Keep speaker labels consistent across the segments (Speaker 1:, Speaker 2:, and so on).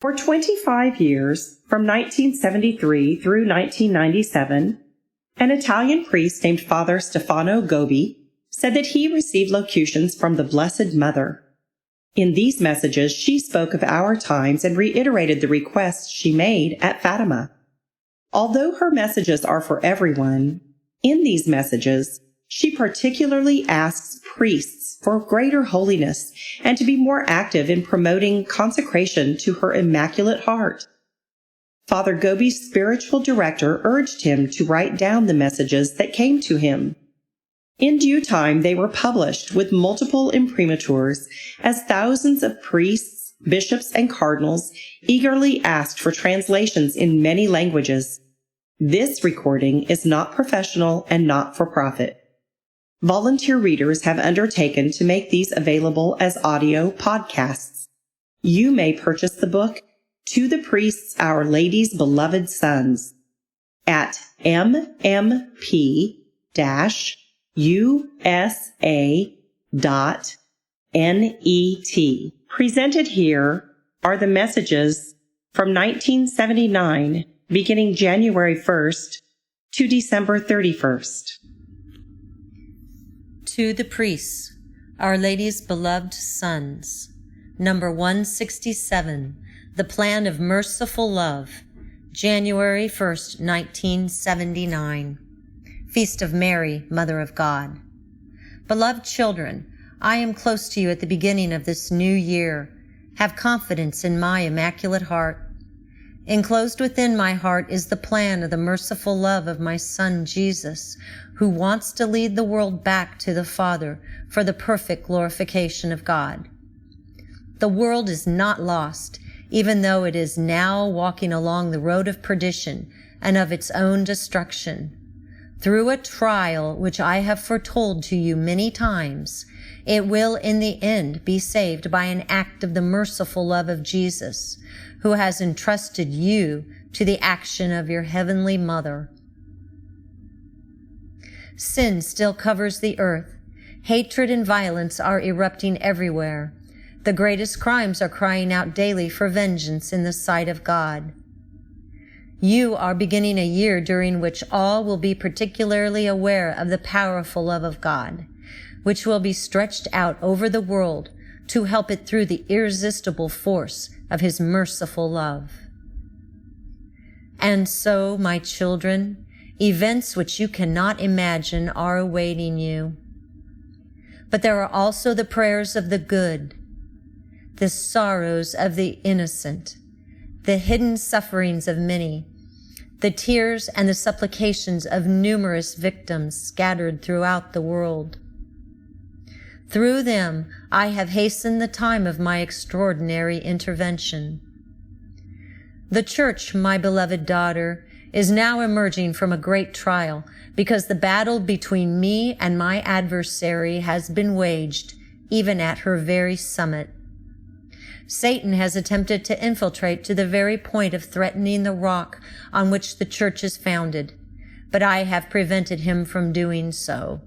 Speaker 1: For 25 years, from 1973 through 1997, an Italian priest named Father Stefano Gobbi said that he received locutions from the Blessed Mother. In these messages, she spoke of our times and reiterated the requests she made at Fatima. Although her messages are for everyone, in these messages, she particularly asks priests for greater holiness and to be more active in promoting consecration to her Immaculate Heart. Father Gobbi's spiritual director urged him to write down the messages that came to him. In due time, they were published with multiple imprimaturs as thousands of priests, bishops, and cardinals eagerly asked for translations in many languages. This recording is not professional and not for profit. Volunteer readers have undertaken to make these available as audio podcasts. You may purchase the book To the Priests, Our Lady's Beloved Sons at mmp-usa.net. Presented here are the messages from 1979, beginning January 1st to December 31st.
Speaker 2: To the Priests, Our Lady's Beloved Sons, number 167, The Plan of Merciful Love, January 1st, 1979. Feast of Mary, Mother of God. Beloved children, I am close to you at the beginning of this new year. Have confidence in my Immaculate Heart. Enclosed within my heart is the plan of the merciful love of my Son Jesus, who wants to lead the world back to the Father for the perfect glorification of God. The world is not lost, even though it is now walking along the road of perdition and of its own destruction. Through a trial which I have foretold to you many times, it will in the end be saved by an act of the merciful love of Jesus, who has entrusted you to the action of your heavenly Mother. Sin still covers the earth. Hatred and violence are erupting everywhere. The greatest crimes are crying out daily for vengeance in the sight of God. You are beginning a year during which all will be particularly aware of the powerful love of God, which will be stretched out over the world to help it through the irresistible force of His merciful love. And so, my children, events which you cannot imagine are awaiting you. But there are also the prayers of the good, the sorrows of the innocent, the hidden sufferings of many, the tears and the supplications of numerous victims scattered throughout the world. Through them, I have hastened the time of my extraordinary intervention. The Church, my beloved daughter, is now emerging from a great trial because the battle between me and my adversary has been waged, even at her very summit. Satan has attempted to infiltrate to the very point of threatening the rock on which the Church is founded, but I have prevented him from doing so.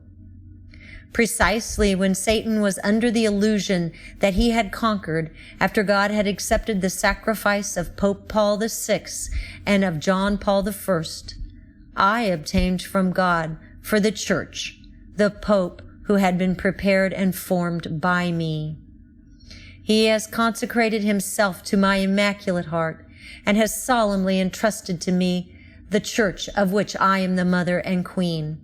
Speaker 2: Precisely when Satan was under the illusion that he had conquered after God had accepted the sacrifice of Pope Paul VI and of John Paul I, I obtained from God for the Church the Pope who had been prepared and formed by me. He has consecrated himself to my Immaculate Heart and has solemnly entrusted to me the Church of which I am the Mother and Queen.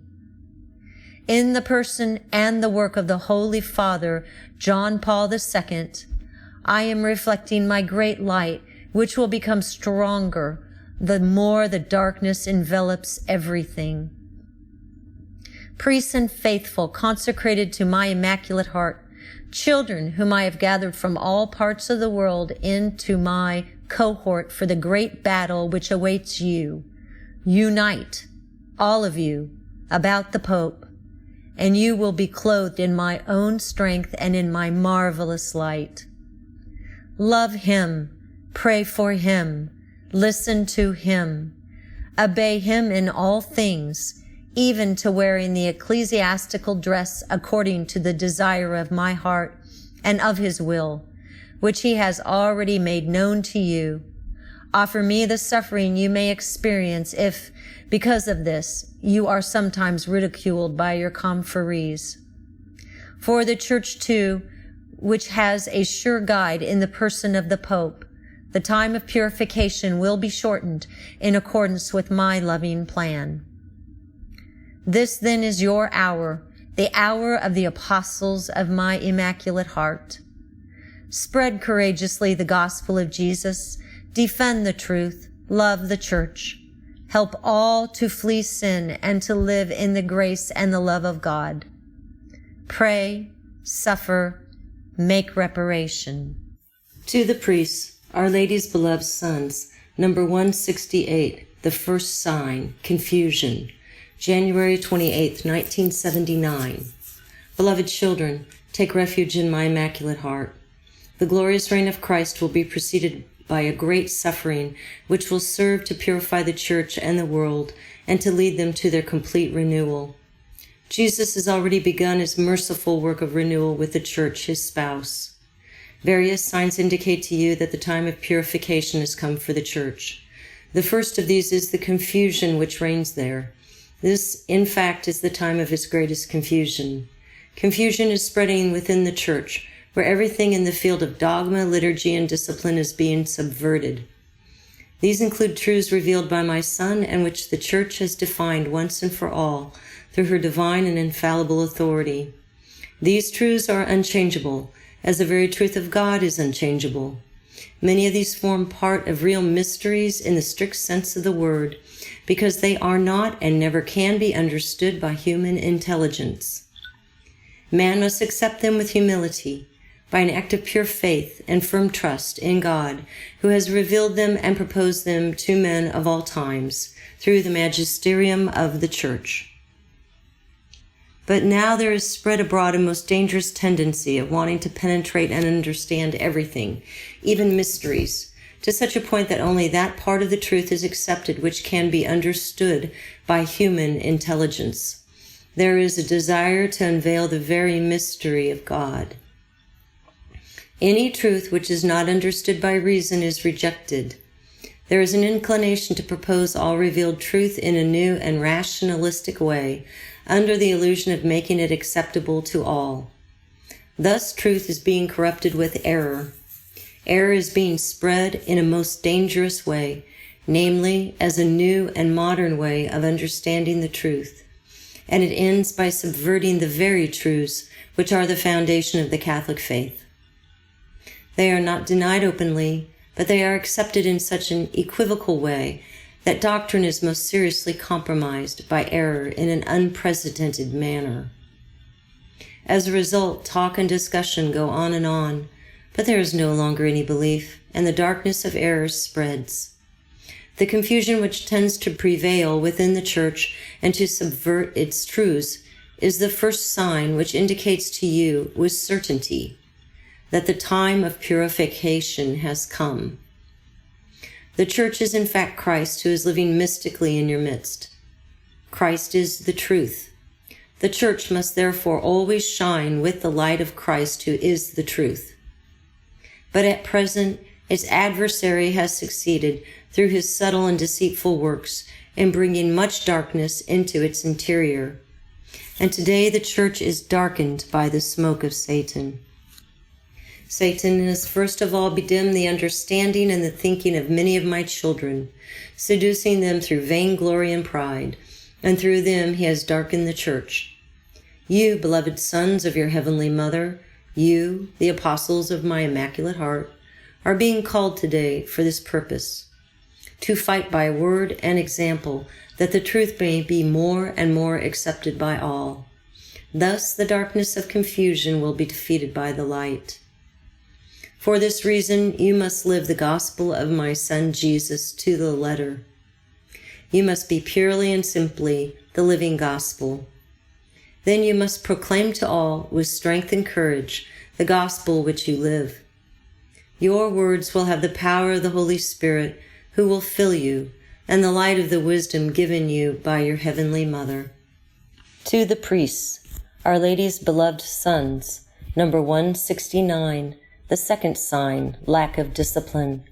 Speaker 2: In the person and the work of the Holy Father, John Paul II, I am reflecting my great light, which will become stronger the more the darkness envelops everything. Priests and faithful consecrated to my Immaculate Heart, children whom I have gathered from all parts of the world into my cohort for the great battle which awaits you, unite, all of you, about the Pope, and you will be clothed in my own strength and in my marvelous light. Love him, pray for him, listen to him, obey him in all things, even to wearing the ecclesiastical dress according to the desire of my heart and of his will, which he has already made known to you. Offer me the suffering you may experience if, because of this, you are sometimes ridiculed by your confreres. For the Church, too, which has a sure guide in the person of the Pope, the time of purification will be shortened in accordance with my loving plan. This then is your hour, the hour of the apostles of my Immaculate Heart. Spread courageously the gospel of Jesus, defend the truth, love the Church, help all to flee sin and to live in the grace and the love of God. Pray, suffer, make reparation.
Speaker 3: To the priests, Our Lady's beloved sons, number 168, the first sign, confusion, January 28, 1979. Beloved children, take refuge in my Immaculate Heart. The glorious reign of Christ will be preceded by a great suffering, which will serve to purify the Church and the world and to lead them to their complete renewal. Jesus has already begun his merciful work of renewal with the Church, his spouse. Various signs indicate to you that the time of purification has come for the Church. The first of these is the confusion which reigns there. This, in fact, is the time of his greatest confusion. Confusion is spreading within the Church, where everything in the field of dogma, liturgy, and discipline is being subverted. These include truths revealed by my Son and which the Church has defined once and for all through her divine and infallible authority. These truths are unchangeable, as the very truth of God is unchangeable. Many of these form part of real mysteries in the strict sense of the word, because they are not and never can be understood by human intelligence. Man must accept them with humility, by an act of pure faith and firm trust in God, who has revealed them and proposed them to men of all times, through the magisterium of the Church. But now there is spread abroad a most dangerous tendency of wanting to penetrate and understand everything, even mysteries, to such a point that only that part of the truth is accepted which can be understood by human intelligence. There is a desire to unveil the very mystery of God. Any truth which is not understood by reason is rejected. There is an inclination to propose all revealed truth in a new and rationalistic way, under the illusion of making it acceptable to all. Thus, truth is being corrupted with error. Error is being spread in a most dangerous way, namely, as a new and modern way of understanding the truth. And it ends by subverting the very truths which are the foundation of the Catholic faith. They are not denied openly, but they are accepted in such an equivocal way that doctrine is most seriously compromised by error in an unprecedented manner. As a result, talk and discussion go on, but there is no longer any belief, and the darkness of error spreads. The confusion which tends to prevail within the Church and to subvert its truths is the first sign which indicates to you with certainty that the time of purification has come. The Church is in fact Christ, who is living mystically in your midst. Christ is the truth. The Church must therefore always shine with the light of Christ, who is the truth. But at present, its adversary has succeeded through his subtle and deceitful works in bringing much darkness into its interior. And today the Church is darkened by the smoke of Satan. Satan has first of all bedimmed the understanding and the thinking of many of my children, seducing them through vainglory and pride, and through them he has darkened the Church. You, beloved sons of your heavenly Mother, you, the apostles of my Immaculate Heart, are being called today for this purpose, to fight by word and example that the truth may be more and more accepted by all. Thus the darkness of confusion will be defeated by the light. For this reason, you must live the gospel of my Son Jesus to the letter. You must be purely and simply the living gospel. Then you must proclaim to all, with strength and courage, the gospel which you live. Your words will have the power of the Holy Spirit, who will fill you, and the light of the wisdom given you by your heavenly Mother. To the priests, Our Lady's beloved sons, number 169, The second sign, lack of discipline.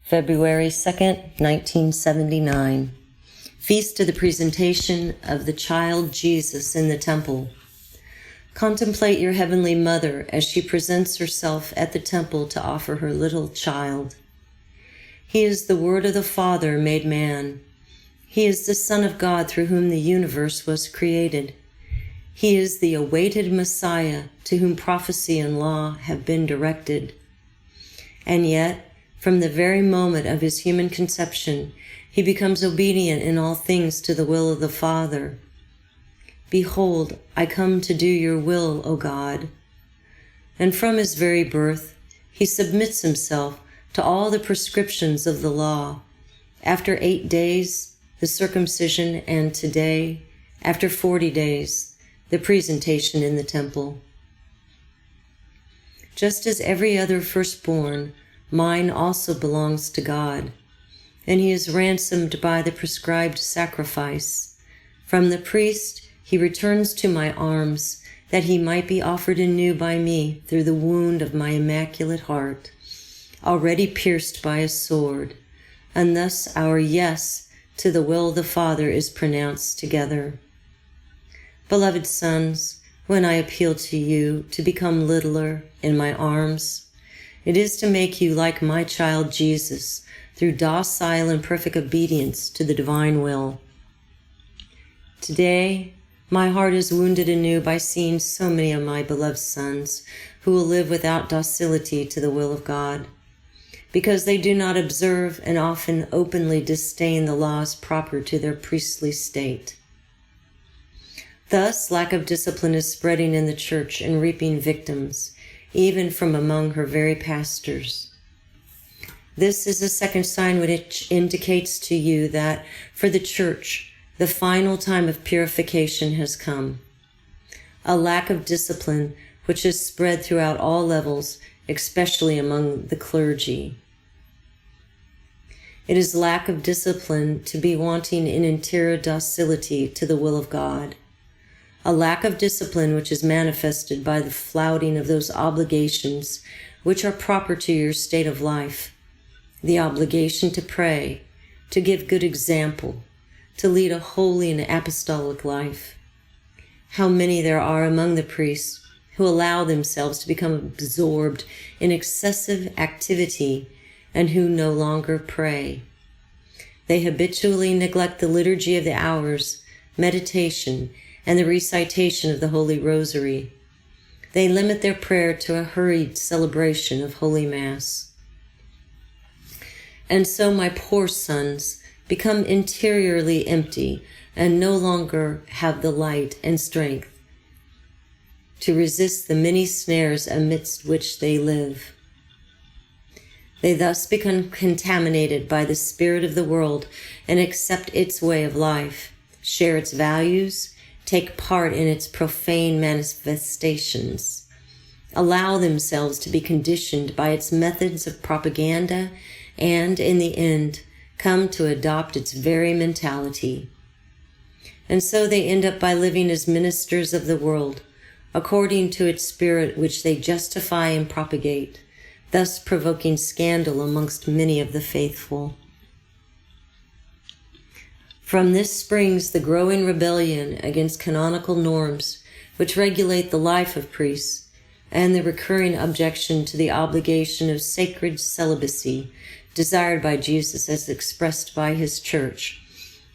Speaker 3: February 2nd, 1979. Feast of the Presentation of the Child Jesus in the Temple. Contemplate your Heavenly Mother as she presents herself at the temple to offer her little child. He is the Word of the Father made man. He is the Son of God through whom the universe was created. He is the awaited Messiah to whom prophecy and law have been directed. And yet, from the very moment of his human conception, he becomes obedient in all things to the will of the Father. Behold, I come to do your will, O God. And from his very birth, he submits himself to all the prescriptions of the law. After 8 days, the circumcision, and today, after 40 days, the presentation in the temple. Just as every other firstborn, mine also belongs to God, and he is ransomed by the prescribed sacrifice. From the priest he returns to my arms, that he might be offered anew by me through the wound of my immaculate heart, already pierced by a sword, and thus our yes to the will of the Father is pronounced together. Beloved sons, when I appeal to you to become littler in my arms, it is to make you like my child Jesus through docile and perfect obedience to the divine will. Today, my heart is wounded anew by seeing so many of my beloved sons who will live without docility to the will of God, because they do not observe and often openly disdain the laws proper to their priestly state. Thus, lack of discipline is spreading in the church and reaping victims, even from among her very pastors. This is a second sign which indicates to you that, for the church, the final time of purification has come. A lack of discipline which is spread throughout all levels, especially among the clergy. It is lack of discipline to be wanting in interior docility to the will of God. A lack of discipline which is manifested by the flouting of those obligations which are proper to your state of life. The obligation to pray, to give good example, to lead a holy and apostolic life. How many there are among the priests who allow themselves to become absorbed in excessive activity and who no longer pray. They habitually neglect the liturgy of the hours, meditation, and the recitation of the Holy Rosary. They limit their prayer to a hurried celebration of Holy Mass. And so my poor sons become interiorly empty and no longer have the light and strength to resist the many snares amidst which they live. They thus become contaminated by the spirit of the world and accept its way of life, share its values, take part in its profane manifestations, allow themselves to be conditioned by its methods of propaganda, and, in the end, come to adopt its very mentality. And so they end up by living as ministers of the world, according to its spirit which they justify and propagate, thus provoking scandal amongst many of the faithful. From this springs the growing rebellion against canonical norms which regulate the life of priests, and the recurring objection to the obligation of sacred celibacy desired by Jesus as expressed by his church,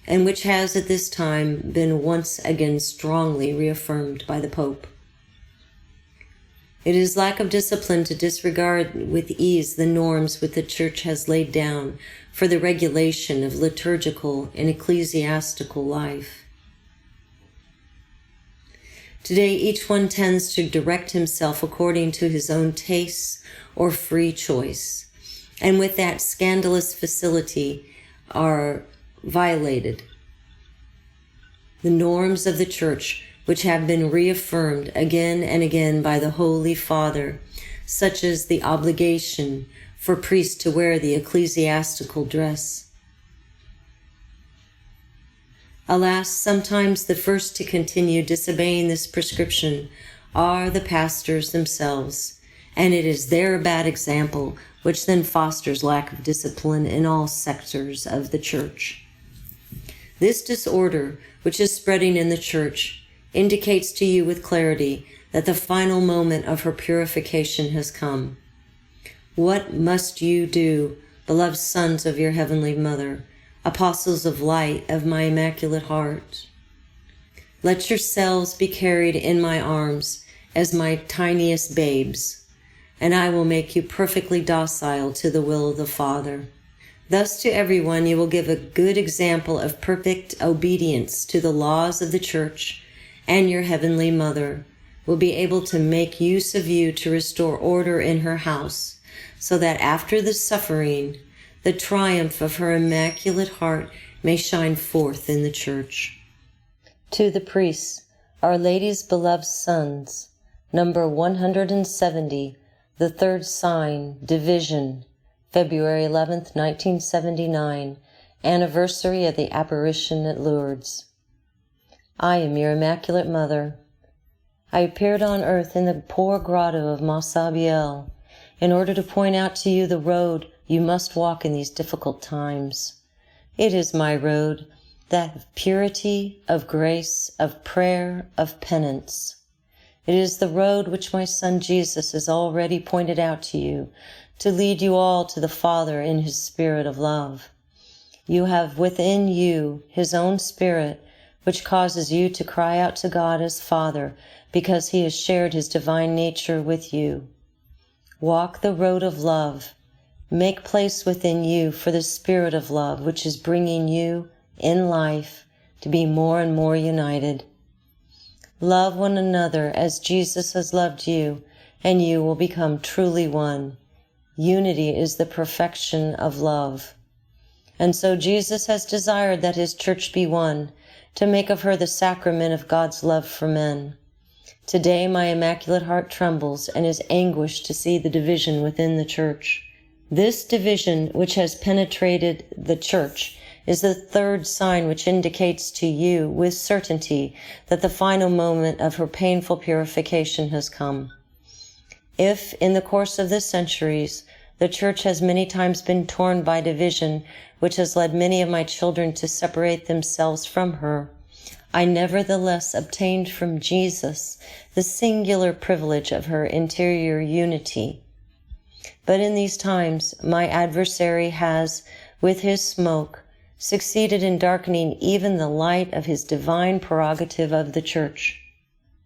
Speaker 3: and which has at this time been once again strongly reaffirmed by the Pope. It is lack of discipline to disregard with ease the norms which the Church has laid down for the regulation of liturgical and ecclesiastical life. Today, each one tends to direct himself according to his own tastes or free choice, and with that scandalous facility are violated the norms of the Church, which have been reaffirmed again and again by the Holy Father, such as the obligation for priests to wear the ecclesiastical dress. Alas, sometimes the first to continue disobeying this prescription are the pastors themselves, and it is their bad example which then fosters lack of discipline in all sectors of the church. This disorder, which is spreading in the church, indicates to you with clarity that the final moment of her purification has come. What must you do, beloved sons of your heavenly Mother, apostles of light of my Immaculate Heart? Let yourselves be carried in my arms as my tiniest babes, and I will make you perfectly docile to the will of the Father. Thus to everyone you will give a good example of perfect obedience to the laws of the Church, and your heavenly Mother will be able to make use of you to restore order in her house, so that after the suffering, the triumph of her Immaculate Heart may shine forth in the Church. To the priests, Our Lady's beloved sons, number 170, the third sign, division, February 11th, 1979, anniversary of the apparition at Lourdes. I am your Immaculate Mother. I appeared on earth in the poor grotto of Massabielle in order to point out to you the road you must walk in these difficult times. It is my road, that of purity, of grace, of prayer, of penance. It is the road which my Son Jesus has already pointed out to you, to lead you all to the Father in his spirit of love. You have within you his own spirit, which causes you to cry out to God as Father, because he has shared his divine nature with you. Walk the road of love. Make place within you for the spirit of love, which is bringing you, in life, to be more and more united. Love one another as Jesus has loved you, and you will become truly one. Unity is the perfection of love. And so Jesus has desired that his church be one, to make of her the sacrament of God's love for men. Today my Immaculate Heart trembles and is anguished to see the division within the church. This division, which has penetrated the church, is the third sign which indicates to you with certainty that the final moment of her painful purification has come. If, in the course of the centuries, the Church has many times been torn by division, which has led many of my children to separate themselves from her, I nevertheless obtained from Jesus the singular privilege of her interior unity. But in these times, my adversary has, with his smoke, succeeded in darkening even the light of his divine prerogative of the Church.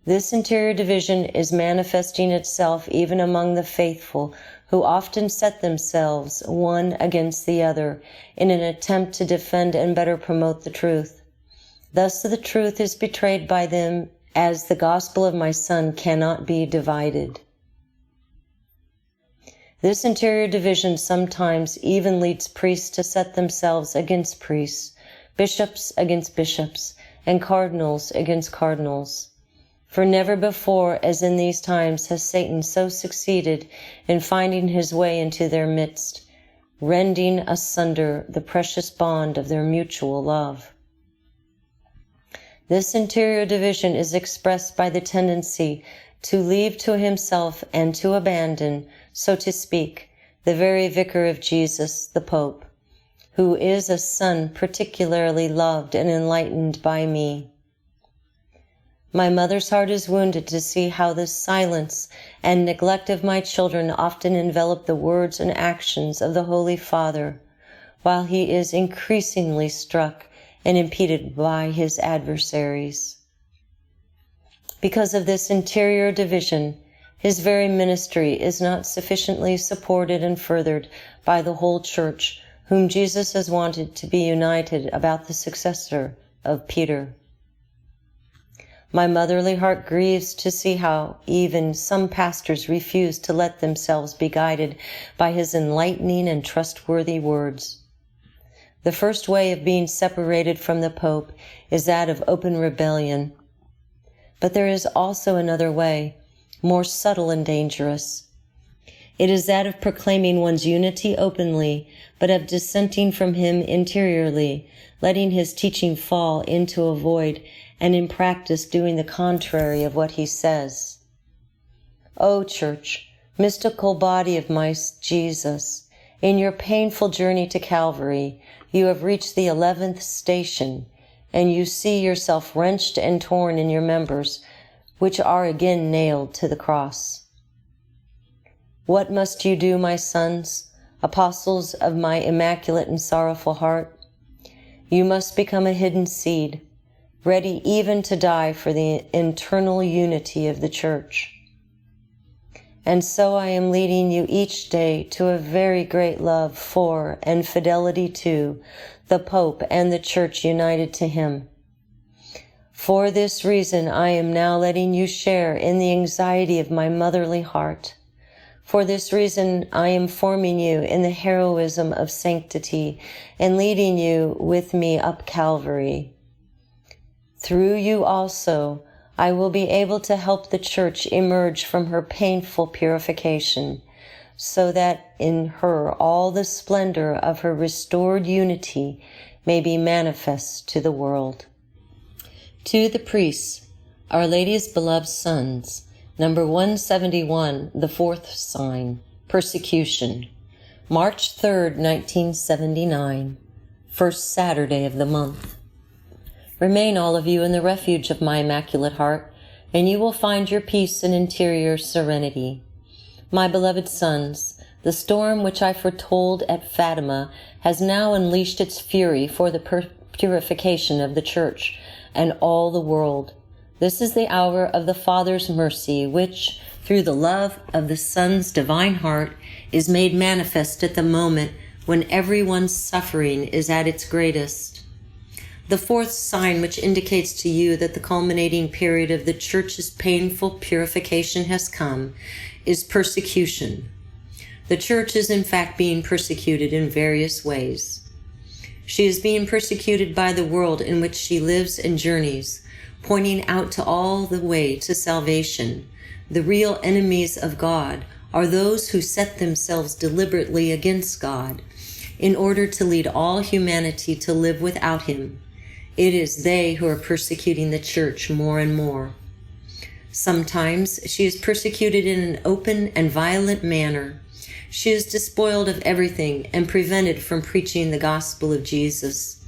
Speaker 3: This interior division is manifesting itself even among the faithful, who often set themselves one against the other in an attempt to defend and better promote the truth. Thus the truth is betrayed by them, as the gospel of my Son cannot be divided. This interior division sometimes even leads priests to set themselves against priests, bishops against bishops, and cardinals against cardinals. For never before, as in these times, has Satan so succeeded in finding his way into their midst, rending asunder the precious bond of their mutual love. This interior division is expressed by the tendency to leave to himself and to abandon, so to speak, the very vicar of Jesus, the Pope, who is a son particularly loved and enlightened by me. My mother's heart is wounded to see how this silence and neglect of my children often envelop the words and actions of the Holy Father, while he is increasingly struck and impeded by his adversaries. Because of this interior division, his very ministry is not sufficiently supported and furthered by the whole Church, whom Jesus has wanted to be united about the successor of Peter. My motherly heart grieves to see how even some pastors refuse to let themselves be guided by his enlightening and trustworthy words. The first way of being separated from the Pope is that of open rebellion. But there is also another way, more subtle and dangerous. It is that of proclaiming one's unity openly, but of dissenting from him interiorly, letting his teaching fall into a void, and in practice doing the contrary of what he says. O Church, Mystical body of my Jesus, in your painful journey to Calvary, you have reached the 11th station, and you see yourself wrenched and torn in your members, which are again nailed to the cross. What must you do, my sons, apostles of my immaculate and sorrowful heart? You must become a hidden seed, ready even to die for the internal unity of the Church. And so I am leading you each day to a very great love for and fidelity to the Pope and the Church united to him. For this reason, I am now letting you share in the anxiety of my motherly heart. For this reason, I am forming you in the heroism of sanctity and leading you with me up Calvary. Through you also, I will be able to help the Church emerge from her painful purification, so that in her all the splendor of her restored unity may be manifest to the world. To the priests, Our Lady's beloved sons, number 171, the fourth sign, persecution, March 3rd, 1979, first Saturday of the month. Remain all of you in the refuge of my Immaculate Heart, and you will find your peace and interior serenity. My beloved sons, the storm which I foretold at Fatima has now unleashed its fury for the purification of the Church and all the world. This is the hour of the Father's mercy, which, through the love of the Son's divine heart, is made manifest at the moment when everyone's suffering is at its greatest. The fourth sign, which indicates to you that the culminating period of the Church's painful purification has come, is persecution. The Church is in fact being persecuted in various ways. She is being persecuted by the world in which she lives and journeys, pointing out to all the way to salvation. The real enemies of God are those who set themselves deliberately against God in order to lead all humanity to live without him. It is they who are persecuting the Church more and more. Sometimes she is persecuted in an open and violent manner. She is despoiled of everything and prevented from preaching the gospel of Jesus.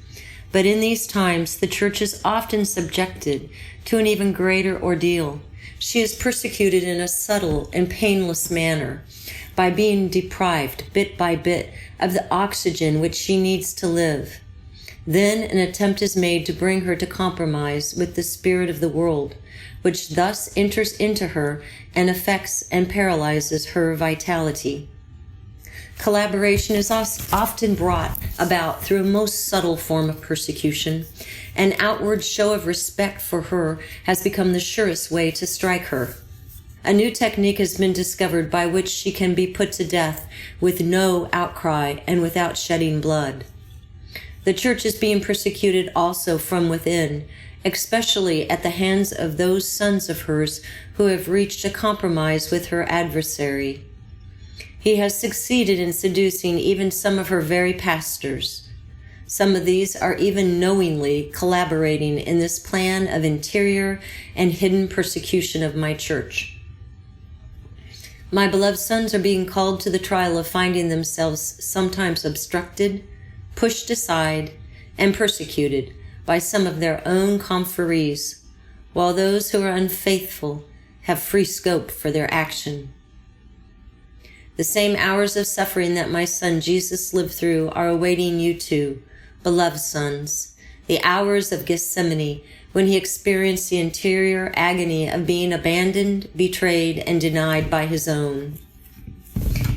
Speaker 3: But in these times, the Church is often subjected to an even greater ordeal. She is persecuted in a subtle and painless manner by being deprived, bit by bit, of the oxygen which she needs to live. Then an attempt is made to bring her to compromise with the spirit of the world, which thus enters into her and affects and paralyzes her vitality. Collaboration is often brought about through a most subtle form of persecution. An outward show of respect for her has become the surest way to strike her. A new technique has been discovered by which she can be put to death with no outcry and without shedding blood. The Church is being persecuted also from within, especially at the hands of those sons of hers who have reached a compromise with her adversary. He has succeeded in seducing even some of her very pastors. Some of these are even knowingly collaborating in this plan of interior and hidden persecution of my Church. My beloved sons are being called to the trial of finding themselves sometimes obstructed, pushed aside, and persecuted by some of their own confreres, while those who are unfaithful have free scope for their action. The same hours of suffering that my son Jesus lived through are awaiting you too, beloved sons, the hours of Gethsemane, when he experienced the interior agony of being abandoned, betrayed, and denied by his own.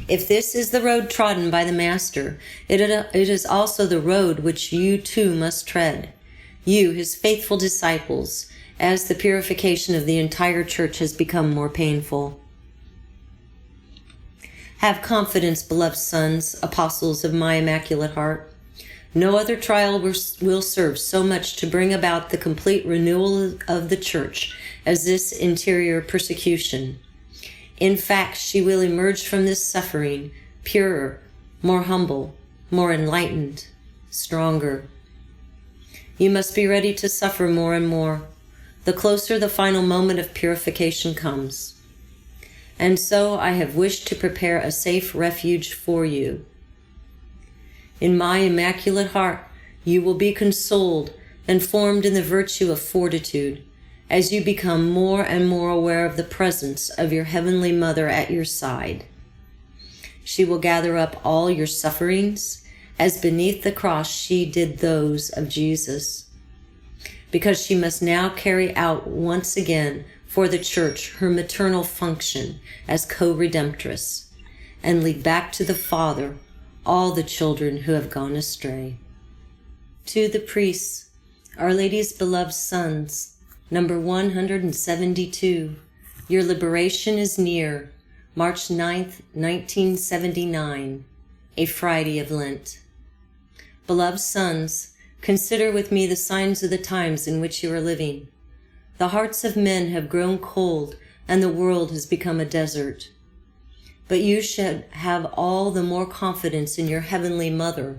Speaker 3: If this is the road trodden by the Master, it is also the road which you too must tread, you, his faithful disciples, as the purification of the entire Church has become more painful. Have confidence, beloved sons, apostles of my Immaculate Heart. No other trial will serve so much to bring about the complete renewal of the Church as this interior persecution. In fact, she will emerge from this suffering purer, more humble, more enlightened, stronger. You must be ready to suffer more and more, the closer the final moment of purification comes. and so I have wished to prepare a safe refuge for you. In my immaculate heart, you will be consoled and formed in the virtue of fortitude as you become more and more aware of the presence of your Heavenly Mother at your side. She will gather up all your sufferings as beneath the cross she did those of Jesus, because she must now carry out once again for the Church her maternal function as co-redemptress and lead back to the Father all the children who have gone astray. To the priests, Our Lady's beloved sons, number 172, your liberation is near, March 9th, 1979, a Friday of Lent. Beloved sons, consider with me the signs of the times in which you are living. The hearts of men have grown cold, and the world has become a desert. But you should have all the more confidence in your Heavenly Mother.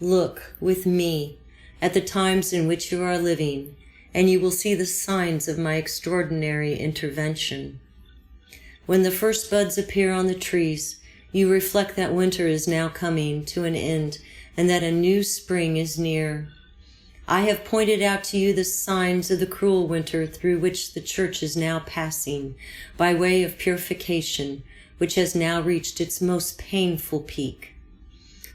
Speaker 3: Look with me at the times in which you are living, and you will see the signs of my extraordinary intervention. When the first buds appear on the trees, you reflect that winter is now coming to an end, and that a new spring is near. I have pointed out to you the signs of the cruel winter through which the Church is now passing, by way of purification, which has now reached its most painful peak.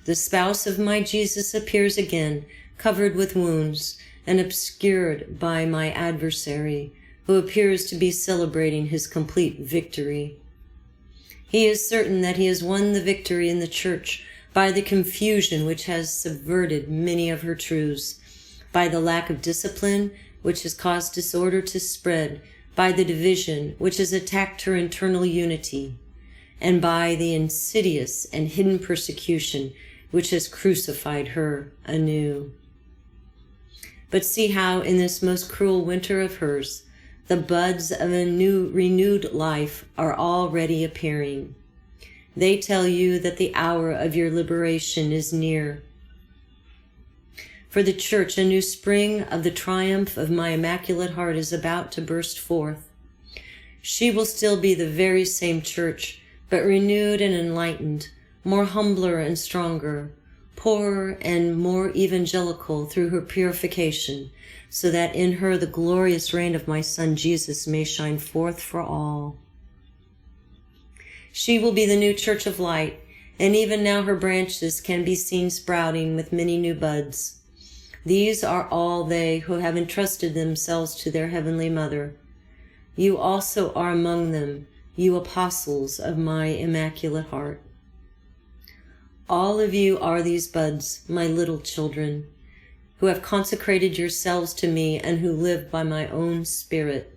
Speaker 3: The spouse of my Jesus appears again, covered with wounds and obscured by my adversary, who appears to be celebrating his complete victory. He is certain that he has won the victory in the Church by the confusion which has subverted many of her truths, by the lack of discipline which has caused disorder to spread, by the division which has attacked her internal unity, and by the insidious and hidden persecution which has crucified her anew. But see how in this most cruel winter of hers, the buds of a new renewed life are already appearing. They tell you that the hour of your liberation is near. For the Church, a new spring of the triumph of my Immaculate Heart is about to burst forth. She will still be the very same Church, but renewed and enlightened, more humbler and stronger, poorer and more evangelical through her purification, so that in her the glorious reign of my Son Jesus may shine forth for all. She will be the new Church of Light, and even now her branches can be seen sprouting with many new buds. These are all they who have entrusted themselves to their Heavenly Mother. You also are among them, you apostles of my Immaculate Heart. All of you are these buds, my little children, who have consecrated yourselves to me and who live by my own Spirit.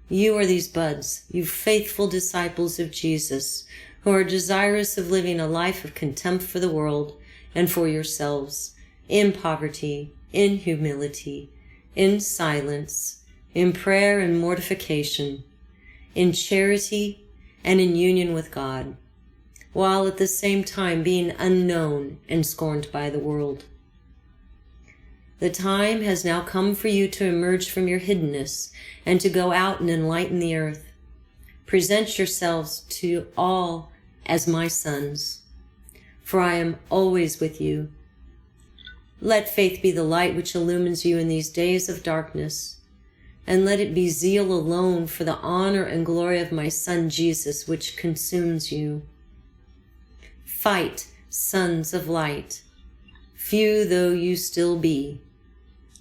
Speaker 3: You are these buds, you faithful disciples of Jesus, who are desirous of living a life of contempt for the world and for yourselves, in poverty, in humility, in silence, in prayer and mortification, in charity and in union with God, while at the same time being unknown and scorned by the world. The time has now come for you to emerge from your hiddenness and to go out and enlighten the earth. Present yourselves to all as my sons, for I am always with you. Let faith be the light which illumines you in these days of darkness, and let it be zeal alone for the honor and glory of my Son Jesus which consumes you. Fight, sons of light, few though you still be.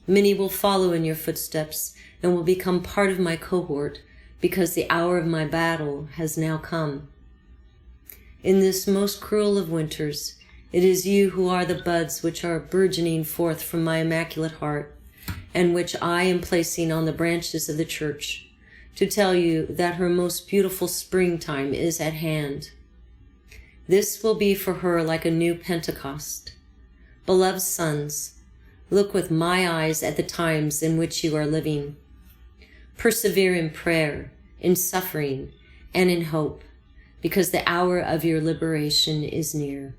Speaker 3: Many will follow in your footsteps and will become part of my cohort, because the hour of my battle has now come. In this most cruel of winters, it is you who are the buds which are burgeoning forth from my Immaculate Heart, and which I am placing on the branches of the Church, to tell you that her most beautiful springtime is at hand. This will be for her like a new Pentecost. Beloved sons, look with my eyes at the times in which you are living. Persevere in prayer, in suffering, and in hope, because the hour of your liberation is near.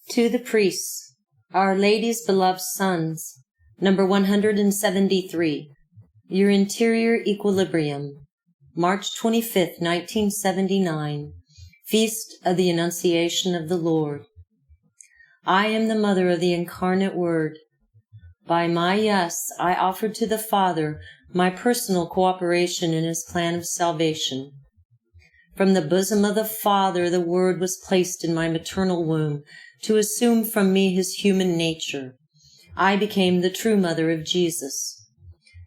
Speaker 3: To the priests, Our Lady's beloved sons, number 173, your interior equilibrium, March 25th, 1979, Feast of the Annunciation of the Lord. I am the mother of the incarnate Word. By my yes, I offered to the Father my personal cooperation in His plan of salvation. From the bosom of the Father, the Word was placed in my maternal womb to assume from me His human nature. I became the true mother of Jesus.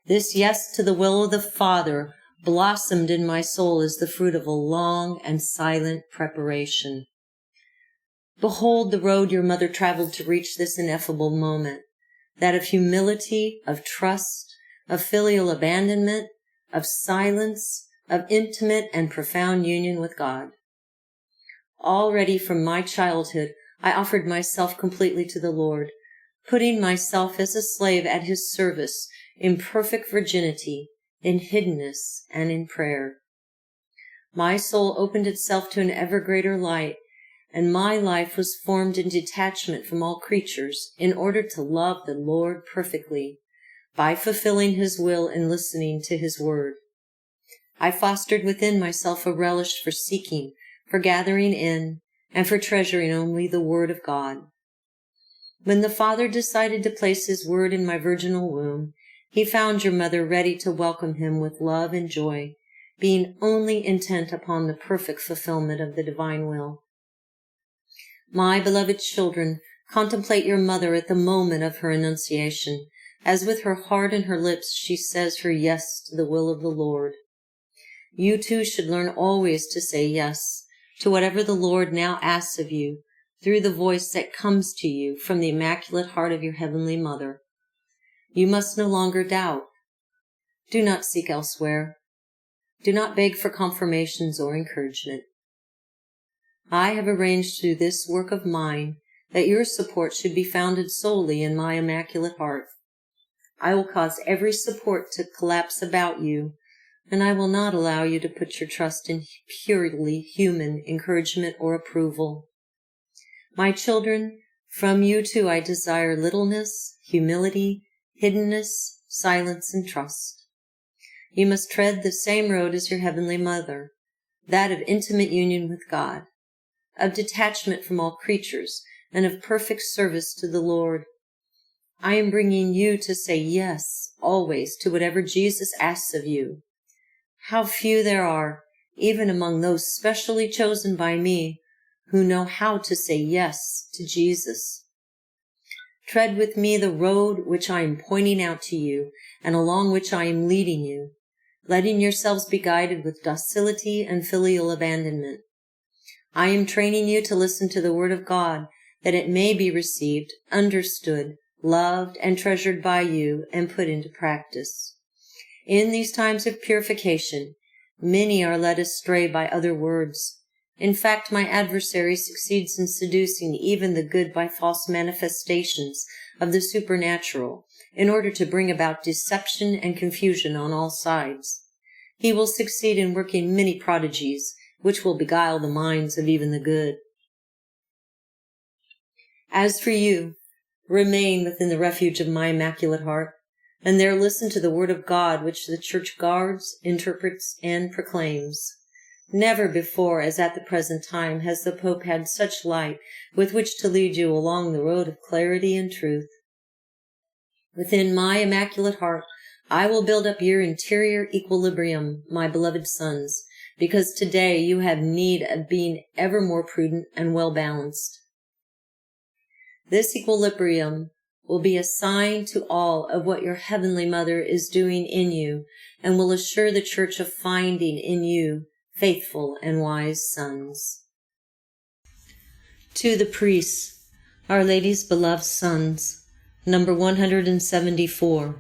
Speaker 3: This yes to the will of the Father blossomed in my soul as the fruit of a long and silent preparation. Behold the road your mother traveled to reach this ineffable moment, that of humility, of trust, of filial abandonment, of silence, of intimate and profound union with God. Already from my childhood, I offered myself completely to the Lord, putting myself as a slave at His service in perfect virginity, in hiddenness, and in prayer. My soul opened itself to an ever greater light, and my life was formed in detachment from all creatures in order to love the Lord perfectly, by fulfilling His will and listening to His word. I fostered within myself a relish for seeking, for gathering in, and for treasuring only the word of God. When the Father decided to place His word in my virginal womb, He found your mother ready to welcome Him with love and joy, being only intent upon the perfect fulfillment of the divine will. My beloved children, contemplate your mother at the moment of her annunciation, as with her heart and her lips she says her yes to the will of the Lord. You too should learn always to say yes to whatever the Lord now asks of you through the voice that comes to you from the immaculate heart of your heavenly mother. You must no longer doubt. Do not seek elsewhere. Do not beg for confirmations or encouragement. I have arranged through this work of mine that your support should be founded solely in my immaculate heart. I will cause every support to collapse about you, and I will not allow you to put your trust in purely human encouragement or approval. My children, from you too I desire littleness, humility, hiddenness, silence, and trust. You must tread the same road as your heavenly mother, that of intimate union with God, of detachment from all creatures, and of perfect service to the Lord. I am bringing you to say yes, always, to whatever Jesus asks of you. How few there are, even among those specially chosen by me, who know how to say yes to Jesus. Tread with me the road which I am pointing out to you, and along which I am leading you, letting yourselves be guided with docility and filial abandonment. I am training you to listen to the word of God, that it may be received, understood, loved, and treasured by you, and put into practice. In these times of purification, many are led astray by other words. In fact, my adversary succeeds in seducing even the good by false manifestations of the supernatural, in order to bring about deception and confusion on all sides. He will succeed in working many prodigies, which will beguile the minds of even the good. As for you, remain within the refuge of my immaculate heart, and there listen to the word of God which the Church guards, interprets, and proclaims. Never before, as at the present time, has the Pope had such light with which to lead you along the road of clarity and truth. Within my immaculate heart, I will build up your interior equilibrium, my beloved sons, because today you have need of being ever more prudent and well-balanced. This equilibrium will be a sign to all of what your heavenly mother is doing in you, and will assure the Church of finding in you faithful and wise sons. To the priests, Our Lady's beloved sons, number 174,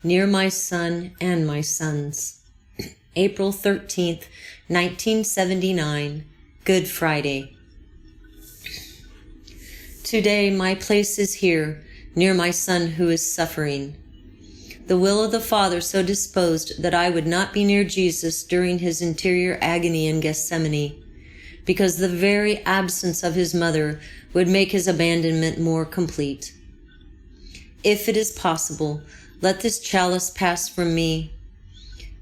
Speaker 3: Near my son and my sons. April 13th, 1979, Good Friday. Today my place is here, near my son who is suffering. The will of the Father so disposed that I would not be near Jesus during his interior agony in Gethsemane, because the very absence of his mother would make his abandonment more complete. If it is possible, let this chalice pass from me.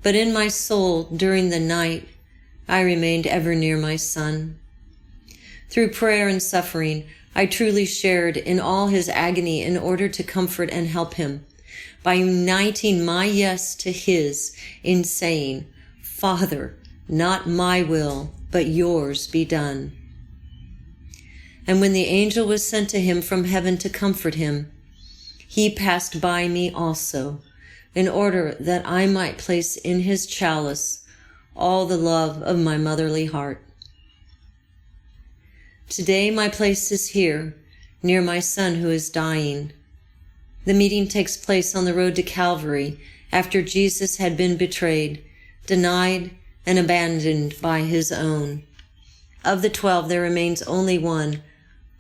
Speaker 3: But in my soul, during the night, I remained ever near my son. Through prayer and suffering, I truly shared in all his agony in order to comfort and help him, by uniting my yes to his in saying, "Father, not my will, but yours be done." And when the angel was sent to him from heaven to comfort him, he passed by me also, in order that I might place in his chalice all the love of my motherly heart. Today my place is here, near my son who is dying. The meeting takes place on the road to Calvary after Jesus had been betrayed, denied, and abandoned by his own. Of the 12, there remains only one,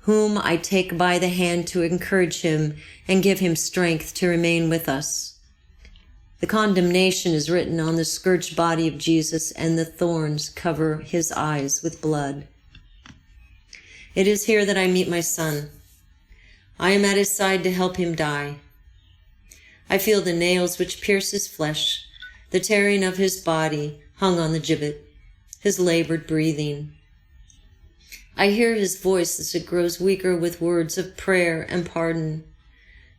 Speaker 3: whom I take by the hand to encourage him and give him strength to remain with us. The condemnation is written on the scourged body of Jesus, and the thorns cover his eyes with blood. It is here that I meet my son. I am at his side to help him die. I feel the nails which pierce his flesh, the tearing of his body hung on the gibbet, his labored breathing. I hear his voice as it grows weaker with words of prayer and pardon,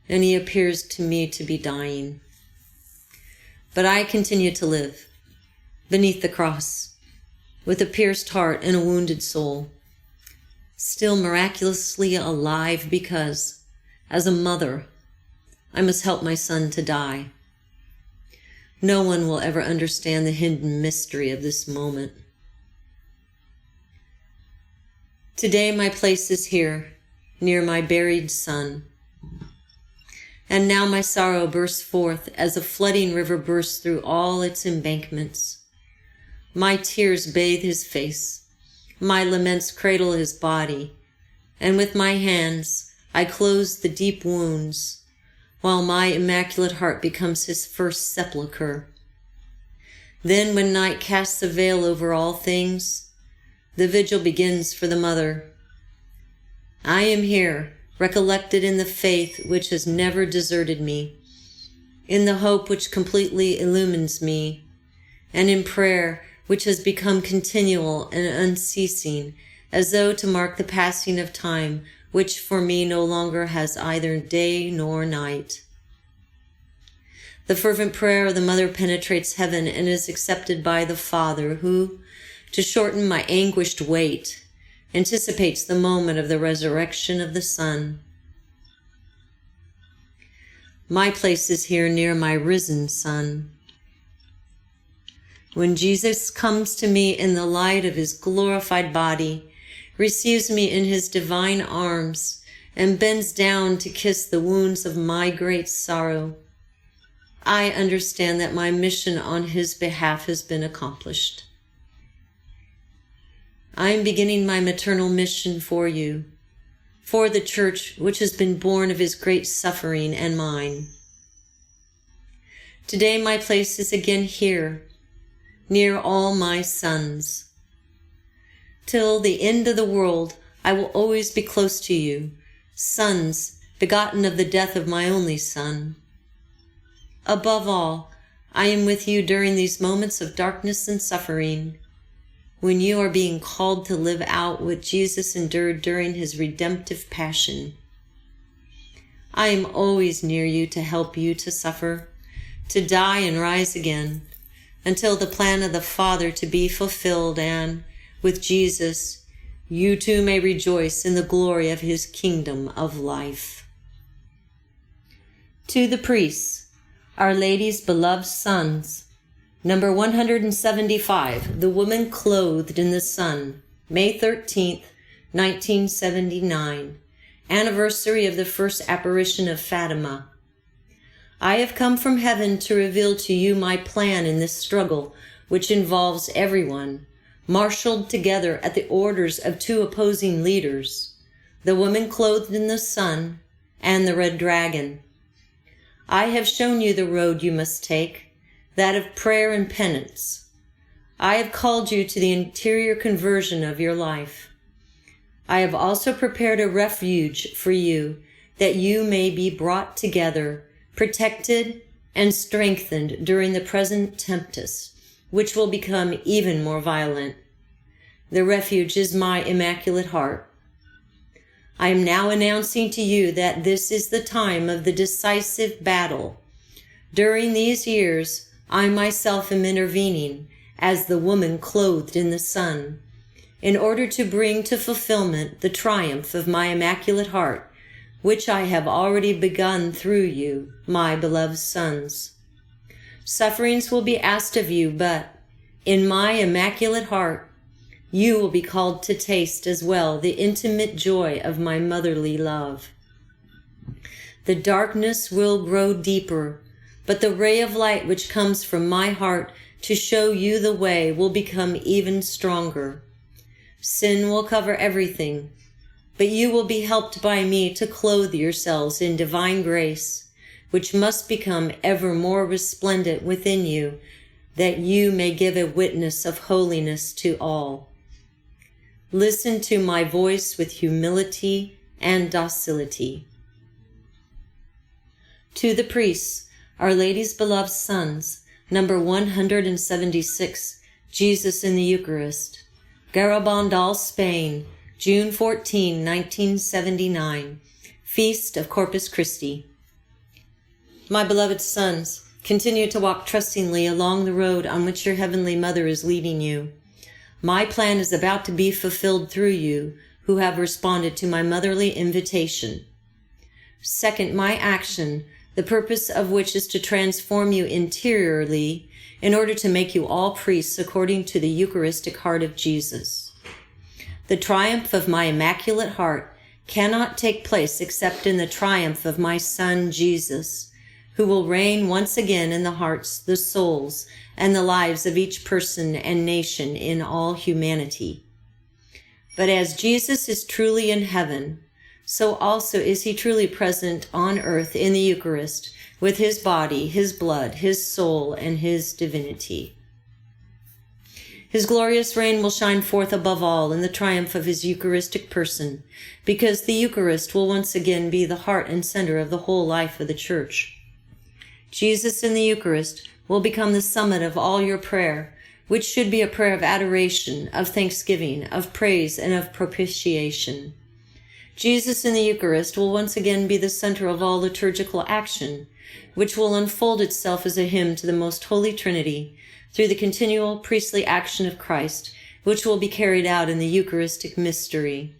Speaker 3: and he appears to me to be dying. But I continue to live, beneath the cross, with a pierced heart and a wounded soul, still miraculously alive because, as a mother, I must help my son to die. No one will ever understand the hidden mystery of this moment. Today my place is here, near my buried son. And now my sorrow bursts forth as a flooding river bursts through all its embankments. My tears bathe his face, my laments cradle his body, and with my hands I close the deep wounds, while my immaculate heart becomes his first sepulchre. Then when night casts a veil over all things, the vigil begins for the mother. I am here, recollected in the faith which has never deserted me, in the hope which completely illumines me, and in prayer which has become continual and unceasing, as though to mark the passing of time, which for me no longer has either day nor night. The fervent prayer of the mother penetrates heaven and is accepted by the Father, who, to shorten my anguished wait, anticipates the moment of the resurrection of the Son. My place is here near my risen Son. When Jesus comes to me in the light of his glorified body, receives me in his divine arms, and bends down to kiss the wounds of my great sorrow, I understand that my mission on his behalf has been accomplished. I am beginning my maternal mission for you, for the church which has been born of his great suffering and mine. Today my place is again here, near all my sons. Till the end of the world, I will always be close to you, sons begotten of the death of my only son. Above all, I am with you during these moments of darkness and suffering, when you are being called to live out what Jesus endured during his redemptive passion. I am always near you to help you to suffer, to die and rise again, until the plan of the Father to be fulfilled, and, with Jesus, you too may rejoice in the glory of his kingdom of life. To the priests, Our Lady's beloved sons, Number 175, The Woman Clothed in the Sun, May 13th, 1979, anniversary of the first apparition of Fatima. I have come from heaven to reveal to you my plan in this struggle, which involves everyone, marshaled together at the orders of two opposing leaders, the woman clothed in the sun and the red dragon. I have shown you the road you must take, that of prayer and penance. I have called you to the interior conversion of your life. I have also prepared a refuge for you, that you may be brought together, protected and strengthened during the present tempest, which will become even more violent. The refuge is my Immaculate Heart. I am now announcing to you that this is the time of the decisive battle. During these years, I myself am intervening as the woman clothed in the sun, in order to bring to fulfillment the triumph of my Immaculate Heart, which I have already begun through you, my beloved sons. Sufferings will be asked of you, but in my Immaculate Heart, you will be called to taste as well the intimate joy of my motherly love. The darkness will grow deeper, but the ray of light which comes from my heart to show you the way will become even stronger. Sin will cover everything, but you will be helped by me to clothe yourselves in divine grace, which must become ever more resplendent within you, that you may give a witness of holiness to all. Listen to my voice with humility and docility. To the priests, Our Lady's beloved sons, number 176, Jesus in the Eucharist, Garabandal, Spain, June 14, 1979, Feast of Corpus Christi. My beloved sons, continue to walk trustingly along the road on which your Heavenly Mother is leading you. My plan is about to be fulfilled through you, who have responded to my motherly invitation. Second, my action, the purpose of which is to transform you interiorly in order to make you all priests according to the Eucharistic heart of Jesus. The triumph of my Immaculate Heart cannot take place except in the triumph of my Son Jesus, who will reign once again in the hearts, the souls, and the lives of each person and nation in all humanity. But as Jesus is truly in heaven, so also is he truly present on earth in the Eucharist, with his body, his blood, his soul, and his divinity. His glorious reign will shine forth above all in the triumph of his Eucharistic person, because the Eucharist will once again be the heart and center of the whole life of the Church. Jesus in the Eucharist will become the summit of all your prayer, which should be a prayer of adoration, of thanksgiving, of praise, and of propitiation. Jesus in the Eucharist will once again be the center of all liturgical action, which will unfold itself as a hymn to the Most Holy Trinity through the continual priestly action of Christ, which will be carried out in the Eucharistic mystery.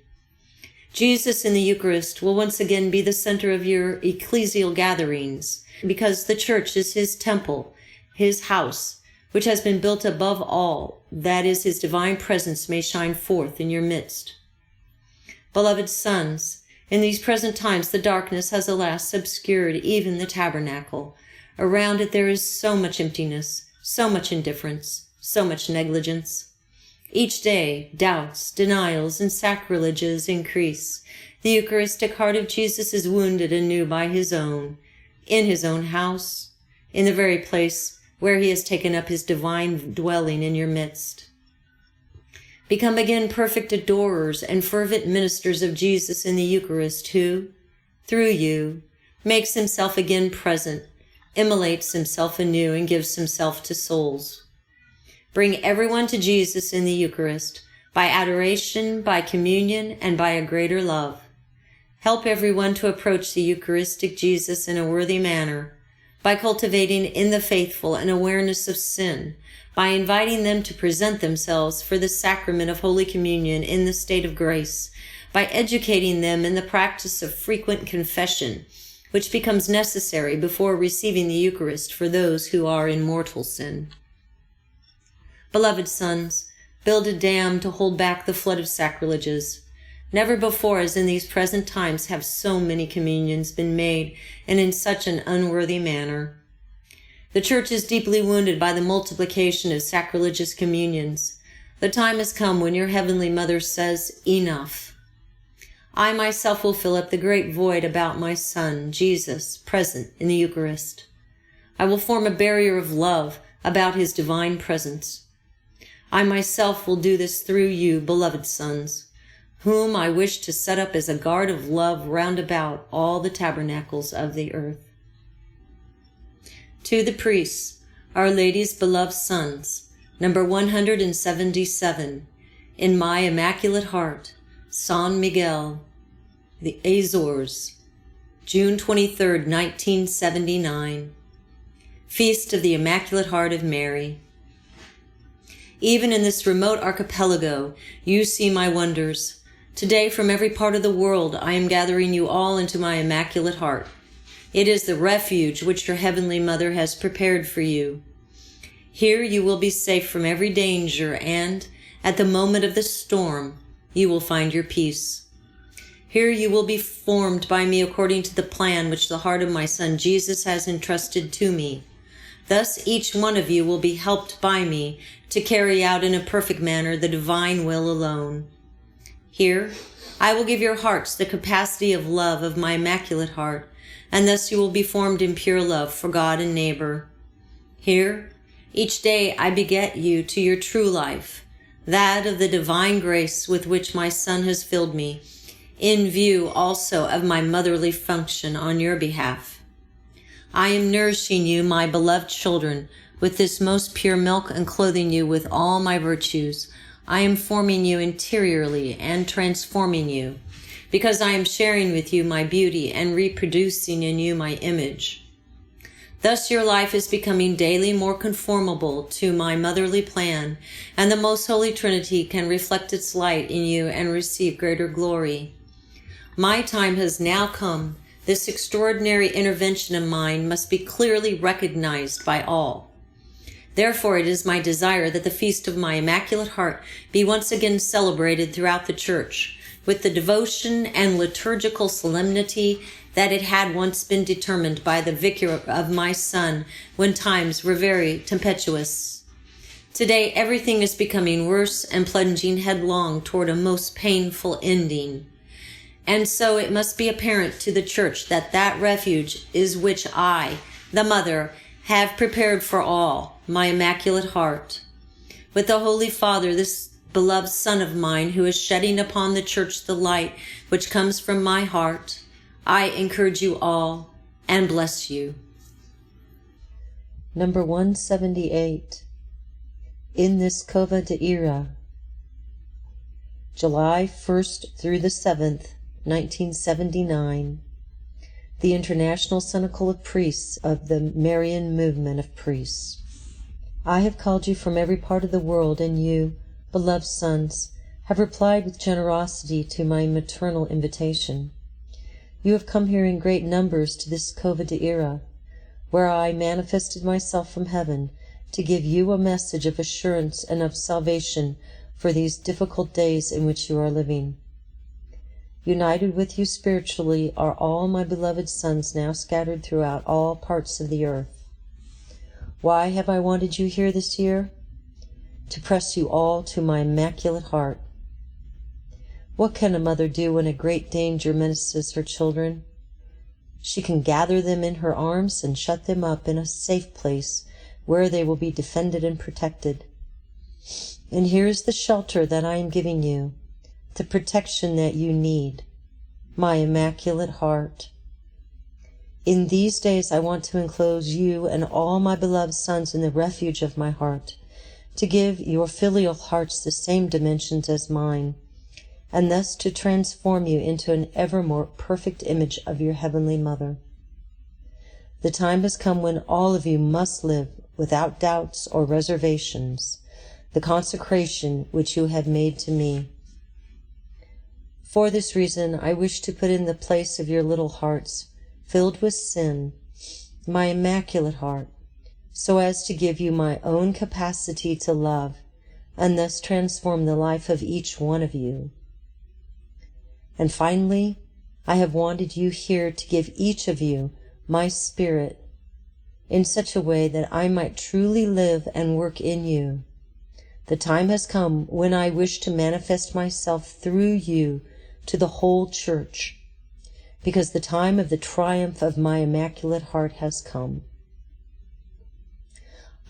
Speaker 3: Jesus in the Eucharist will once again be the center of your ecclesial gatherings, because the Church is his temple, his house, which has been built above all, that is, his divine presence may shine forth in your midst. Beloved sons, in these present times the darkness has alas obscured even the tabernacle. Around it there is so much emptiness, so much indifference, so much negligence. Each day, doubts, denials, and sacrileges increase. The Eucharistic heart of Jesus is wounded anew by his own, in his own house, in the very place where he has taken up his divine dwelling in your midst. Become again perfect adorers and fervent ministers of Jesus in the Eucharist, who, through you, makes himself again present, immolates himself anew, and gives himself to souls. Bring everyone to Jesus in the Eucharist, by adoration, by communion, and by a greater love. Help everyone to approach the Eucharistic Jesus in a worthy manner, by cultivating in the faithful an awareness of sin, by inviting them to present themselves for the sacrament of Holy Communion in the state of grace, by educating them in the practice of frequent confession, which becomes necessary before receiving the Eucharist for those who are in mortal sin. Beloved sons, build a dam to hold back the flood of sacrileges. Never before, as in these present times, have so many communions been made, and in such an unworthy manner. The Church is deeply wounded by the multiplication of sacrilegious communions. The time has come when your Heavenly Mother says, "Enough." I myself will fill up the great void about my Son, Jesus, present in the Eucharist. I will form a barrier of love about his divine presence. I myself will do this through you, beloved sons, whom I wish to set up as a guard of love round about all the tabernacles of the earth. To the priests, Our Lady's beloved sons, number 177, in my Immaculate Heart, San Miguel, the Azores, June 23, 1979. Feast of the Immaculate Heart of Mary. Even in this remote archipelago, you see my wonders. Today, from every part of the world, I am gathering you all into my Immaculate Heart. It is the refuge which your Heavenly Mother has prepared for you. Here you will be safe from every danger, and, at the moment of the storm, you will find your peace. Here you will be formed by me according to the plan which the heart of my Son Jesus has entrusted to me. Thus each one of you will be helped by me to carry out in a perfect manner the divine will alone. Here, I will give your hearts the capacity of love of my Immaculate Heart, and thus you will be formed in pure love for God and neighbor. Here, each day I beget you to your true life, that of the divine grace with which my Son has filled me, in view also of my motherly function on your behalf. I am nourishing you, my beloved children, with this most pure milk and clothing you with all my virtues. I am forming you interiorly and transforming you, because I am sharing with you my beauty and reproducing in you my image. Thus your life is becoming daily more conformable to my motherly plan, and the Most Holy Trinity can reflect its light in you and receive greater glory. My time has now come. This extraordinary intervention of mine must be clearly recognized by all. Therefore, it is my desire that the feast of my Immaculate Heart be once again celebrated throughout the Church, with the devotion and liturgical solemnity that it had once been determined by the Vicar of my Son when times were very tempestuous. Today, everything is becoming worse and plunging headlong toward a most painful ending. And so it must be apparent to the Church that that refuge is which I, the Mother, have prepared for all, my Immaculate Heart. With the Holy Father, this beloved Son of mine, who is shedding upon the Church the light which comes from my heart, I encourage you all and bless you.
Speaker 4: Number 178. In this Cova de Ira, July 1st through the 7th, 1979, the International Cenacle of Priests of the Marian Movement of Priests. I have called you from every part of the world, and you, beloved sons, have replied with generosity to my maternal invitation. You have come here in great numbers to this Cova de Ira, where I manifested myself from heaven to give you a message of assurance and of salvation for these difficult days in which you are living. United with you spiritually are all my beloved sons now scattered throughout all parts of the earth. Why have I wanted you here this year? To press you all to my Immaculate Heart. What can a mother do when a great danger menaces her children? She can gather them in her arms and shut them up in a safe place where they will be defended and protected. And here is the shelter that I am giving you, the protection that you need, my Immaculate Heart. In these days I want to enclose you and all my beloved sons in the refuge of my heart, to give your filial hearts the same dimensions as mine, and thus to transform you into an ever more perfect image of your Heavenly Mother. The time has come when all of you must live, without doubts or reservations, the consecration which you have made to me. For this reason, I wish to put in the place of your little hearts, filled with sin, my Immaculate Heart, so as to give you my own capacity to love, and thus transform the life of each one of you. And finally, I have wanted you here to give each of you my Spirit, in such a way that I might truly live and work in you. The time has come when I wish to manifest myself through you to the whole Church, because the time of the triumph of my Immaculate Heart has come.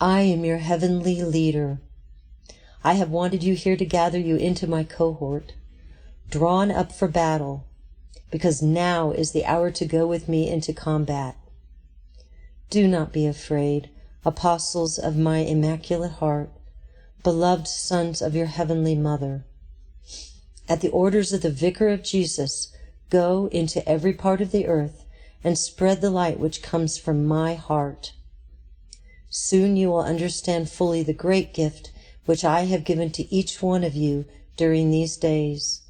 Speaker 4: I am your heavenly leader. I have wanted you here to gather you into my cohort, drawn up for battle, because now is the hour to go with me into combat. Do not be afraid, apostles of my Immaculate Heart, beloved sons of your heavenly Mother. At the orders of the Vicar of Jesus, go into every part of the earth and spread the light which comes from my heart. Soon you will understand fully the great gift which I have given to each one of you during these days.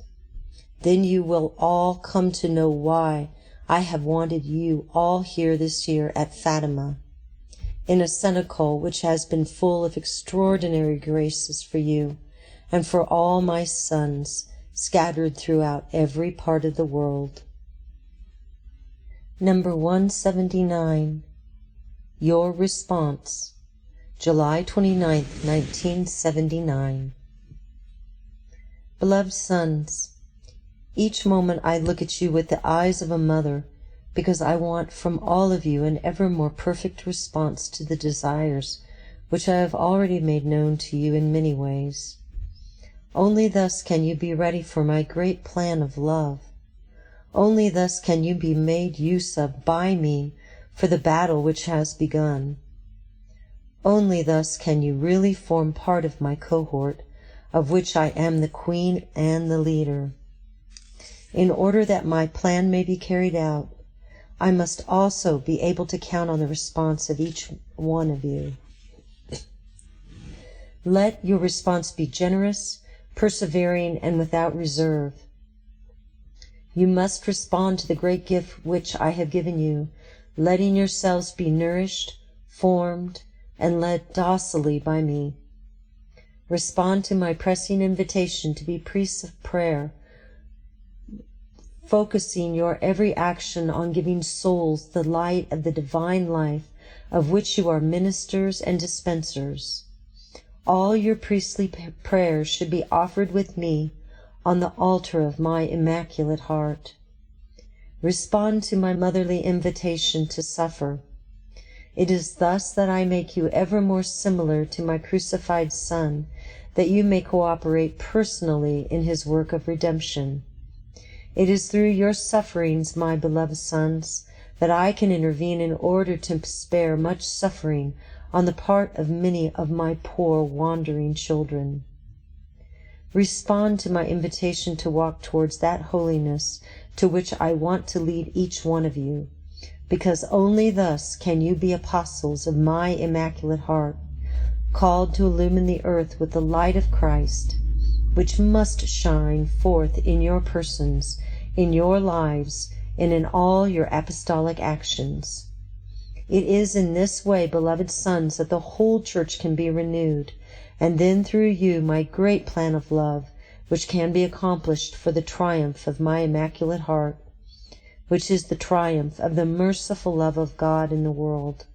Speaker 4: Then you will all come to know why I have wanted you all here this year at Fatima, in a cenacle which has been full of extraordinary graces for you and for all my sons scattered throughout every part of the world. Number 179. Your Response, July 29, 1979. Beloved sons, each moment I look at you with the eyes of a mother, because I want from all of you an ever more perfect response to the desires which I have already made known to you in many ways. Only thus can you be ready for my great plan of love. Only thus can you be made use of by me for the battle which has begun. Only thus can you really form part of my cohort, of which I am the queen and the leader. In order that my plan may be carried out, I must also be able to count on the response of each one of you. Let your response be generous, persevering, and without reserve. You must respond to the great gift which I have given you, letting yourselves be nourished, formed, and led docilely by me. Respond to my pressing invitation to be priests of prayer, focusing your every action on giving souls the light of the divine life of which you are ministers and dispensers. All your priestly prayers should be offered with me on the altar of my Immaculate Heart. Respond to my motherly invitation to suffer. It is thus that I make you ever more similar to my crucified Son, that you may cooperate personally in his work of redemption. It is through your sufferings, my beloved sons, that I can intervene in order to spare much suffering on the part of many of my poor wandering children. Respond to my invitation to walk towards that holiness to which I want to lead each one of you, because only thus can you be apostles of my Immaculate Heart, called to illumine the earth with the light of Christ, which must shine forth in your persons, in your lives, and in all your apostolic actions. It is in this way, beloved sons, that the whole Church can be renewed, and then through you my great plan of love, which can be accomplished for the triumph of my Immaculate Heart, which is the triumph of the merciful love of God in the world.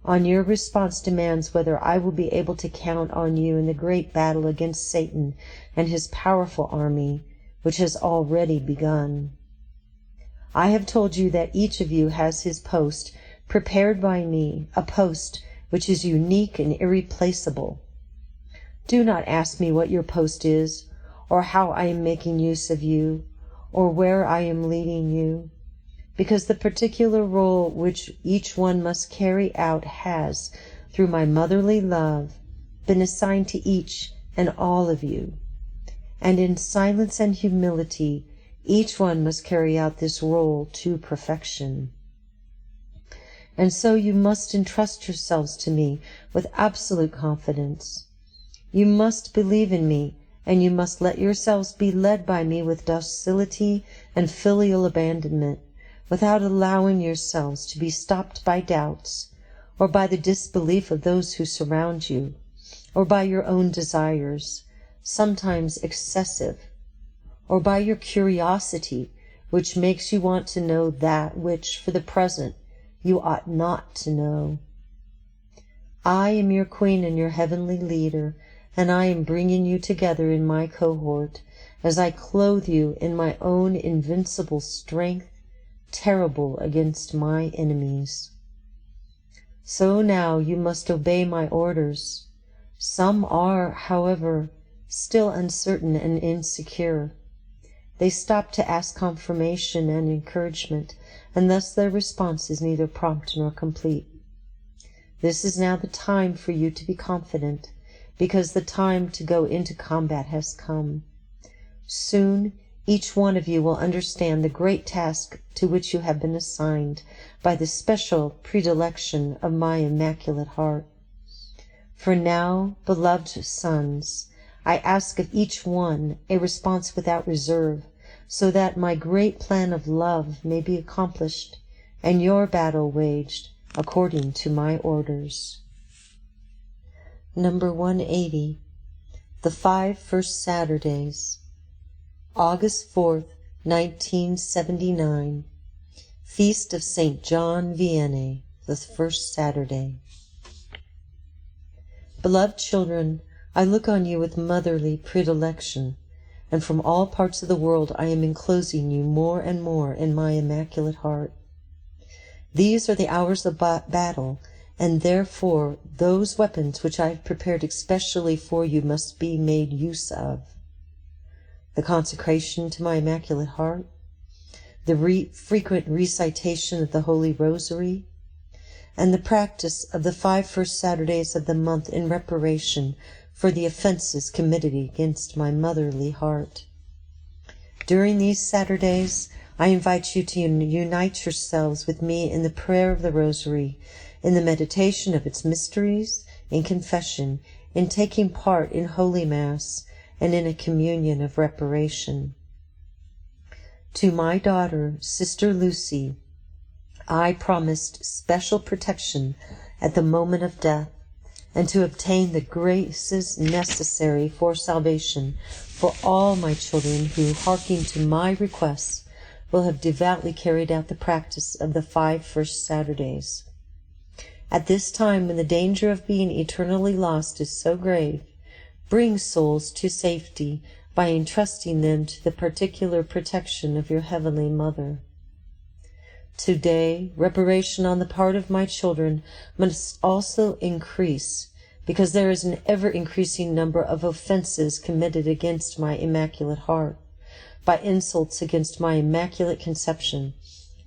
Speaker 4: On your response demands whether I will be able to count on you in the great battle against Satan and his powerful army, which has already begun. I have told you that each of you has his post prepared by me, a post which is unique and irreplaceable. Do not ask me what your post is, or how I am making use of you, or where I am leading you, because the particular role which each one must carry out has, through my motherly love, been assigned to each and all of you. And in silence and humility, each one must carry out this role to perfection. And so you must entrust yourselves to me with absolute confidence. You must believe in me, and you must let yourselves be led by me with docility and filial abandonment, without allowing yourselves to be stopped by doubts, or by the disbelief of those who surround you, or by your own desires, sometimes excessive, or by your curiosity, which makes you want to know that which, for the present, you ought not to know. I am your queen and your heavenly leader, and I am bringing you together in my cohort, as I clothe you in my own invincible strength, terrible against my enemies. So now you must obey my orders. Some are, however, still uncertain and insecure. They stop to ask confirmation and encouragement, and thus their response is neither prompt nor complete. This is now the time for you to be confident, because the time to go into combat has come. Soon each one of you will understand the great task to which you have been assigned by the special predilection of my Immaculate Heart. For now, beloved sons, I ask of each one a response without reserve, so that my great plan of love may be accomplished and your battle waged according to my orders. Number 180. The 5 First Saturdays. August 4th, 1979. Feast of St. John Vianney, the first Saturday. Beloved children, I look on you with motherly predilection, and from all parts of the world I am enclosing you more and more in my Immaculate Heart. These are the hours of battle, and therefore those weapons which I have prepared especially for you must be made use of. The consecration to my Immaculate Heart, the frequent recitation of the Holy Rosary, and the practice of the 5 first Saturdays of the month in reparation for the offenses committed against my motherly heart. During these Saturdays, I invite you to unite yourselves with me in the prayer of the Rosary, in the meditation of its mysteries, in confession, in taking part in Holy Mass, and in a communion of reparation. To my daughter, Sister Lucy, I promised special protection at the moment of death, and to obtain the graces necessary for salvation for all my children who, hearkening to my requests, will have devoutly carried out the practice of the 5 First Saturdays. At this time, when the danger of being eternally lost is so grave, bring souls to safety by entrusting them to the particular protection of your Heavenly Mother. Today, reparation on the part of my children must also increase, because there is an ever-increasing number of offenses committed against my Immaculate Heart, by insults against my Immaculate Conception,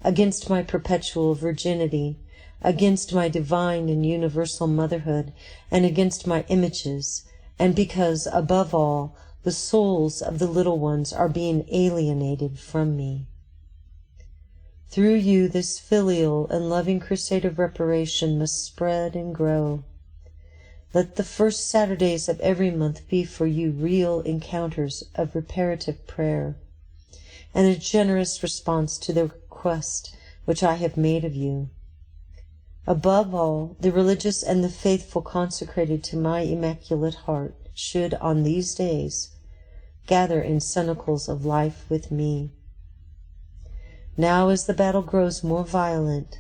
Speaker 4: against my perpetual virginity, against my divine and universal motherhood, and against my images, and because, above all, the souls of the little ones are being alienated from me. Through you this filial and loving crusade of reparation must spread and grow. Let the first Saturdays of every month be for you real encounters of reparative prayer, and a generous response to the request which I have made of you. Above all, the religious and the faithful consecrated to my Immaculate Heart should, on these days, gather in cenicles of life with me. Now, as the battle grows more violent,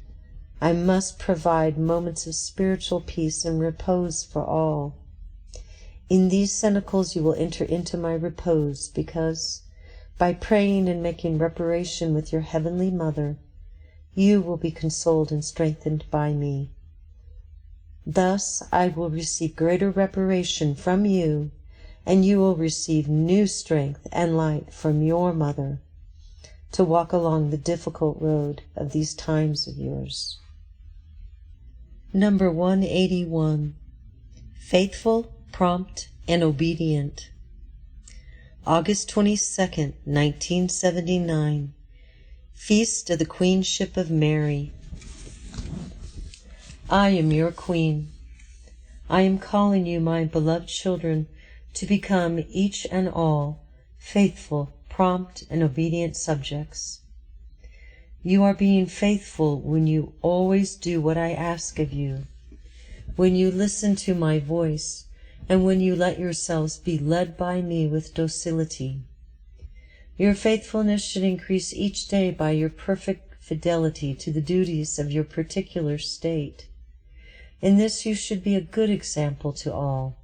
Speaker 4: I must provide moments of spiritual peace and repose for all. In these cenicles you will enter into my repose, because, by praying and making reparation with your Heavenly Mother, you will be consoled and strengthened by me. Thus I will receive greater reparation from you, and you will receive new strength and light from your Mother to walk along the difficult road of these times of yours. Number 181. Faithful, Prompt, and Obedient. August 22nd, 1979. Feast of the Queenship of Mary. I am your Queen. I am calling you, my beloved children, to become each and all faithful, prompt, and obedient subjects. You are being faithful when you always do what I ask of you, when you listen to my voice, and when you let yourselves be led by me with docility. Your faithfulness should increase each day by your perfect fidelity to the duties of your particular state. In this you should be a good example to all.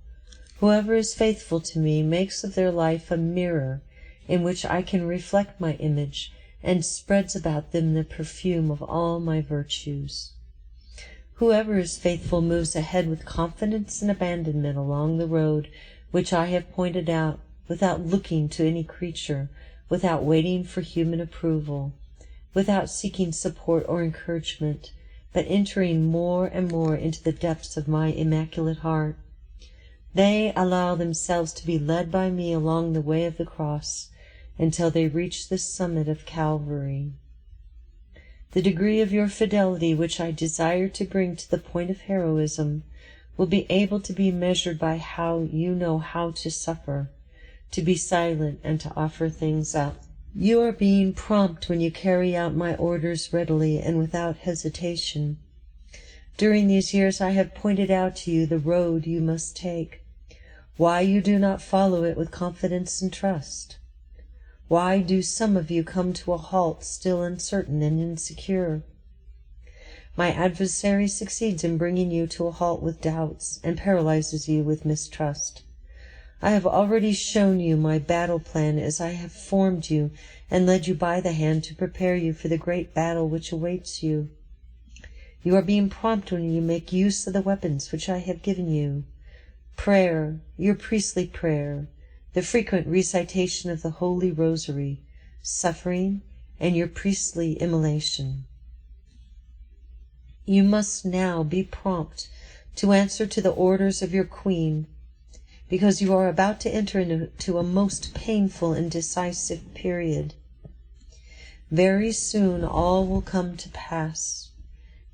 Speaker 4: Whoever is faithful to me makes of their life a mirror in which I can reflect my image, and spreads about them the perfume of all my virtues. Whoever is faithful moves ahead with confidence and abandonment along the road which I have pointed out, without looking to any creature without waiting for human approval, without seeking support or encouragement, but entering more and more into the depths of my Immaculate Heart. They allow themselves to be led by me along the way of the cross until they reach the summit of Calvary. The degree of your fidelity which I desire to bring to the point of heroism will be able to be measured by how you know how to suffer, to be silent, and to offer things up. You are being prompt when you carry out my orders readily and without hesitation. During these years I have pointed out to you the road you must take, why you do not follow it with confidence and trust. Why do some of you come to a halt still uncertain and insecure? My adversary succeeds in bringing you to a halt with doubts and paralyzes you with mistrust. I have already shown you my battle plan as I have formed you and led you by the hand to prepare you for the great battle which awaits you. You are being prompt when you make use of the weapons which I have given you. Prayer, your priestly prayer, the frequent recitation of the Holy Rosary, suffering, and your priestly immolation. You must now be prompt to answer to the orders of your Queen, because you are about to enter into a most painful and decisive period. Very soon all will come to pass.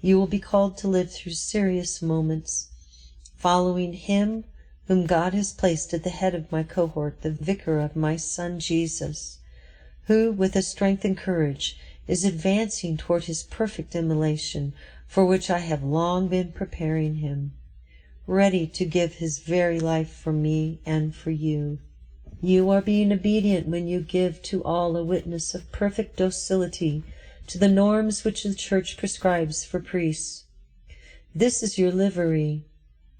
Speaker 4: You will be called to live through serious moments, following Him whom God has placed at the head of my cohort, the Vicar of my Son Jesus, who, with a strength and courage, is advancing toward his perfect immolation, for which I have long been preparing him, ready to give his very life for me and for you. You are being obedient when you give to all a witness of perfect docility to the norms which the Church prescribes for priests. This is your livery,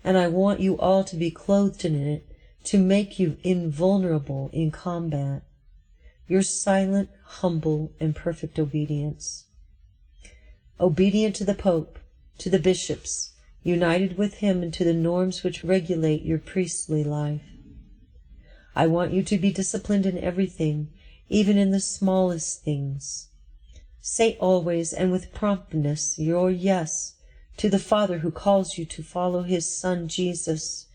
Speaker 4: and I want you all to be clothed in it to make you invulnerable in combat. Your silent, humble, and perfect obedience. Obedient to the Pope, to the bishops, united with him and to the norms which regulate your priestly life. I want you to be disciplined in everything, even in the smallest things. Say always and with promptness your yes to the Father who calls you to follow his Son Jesus,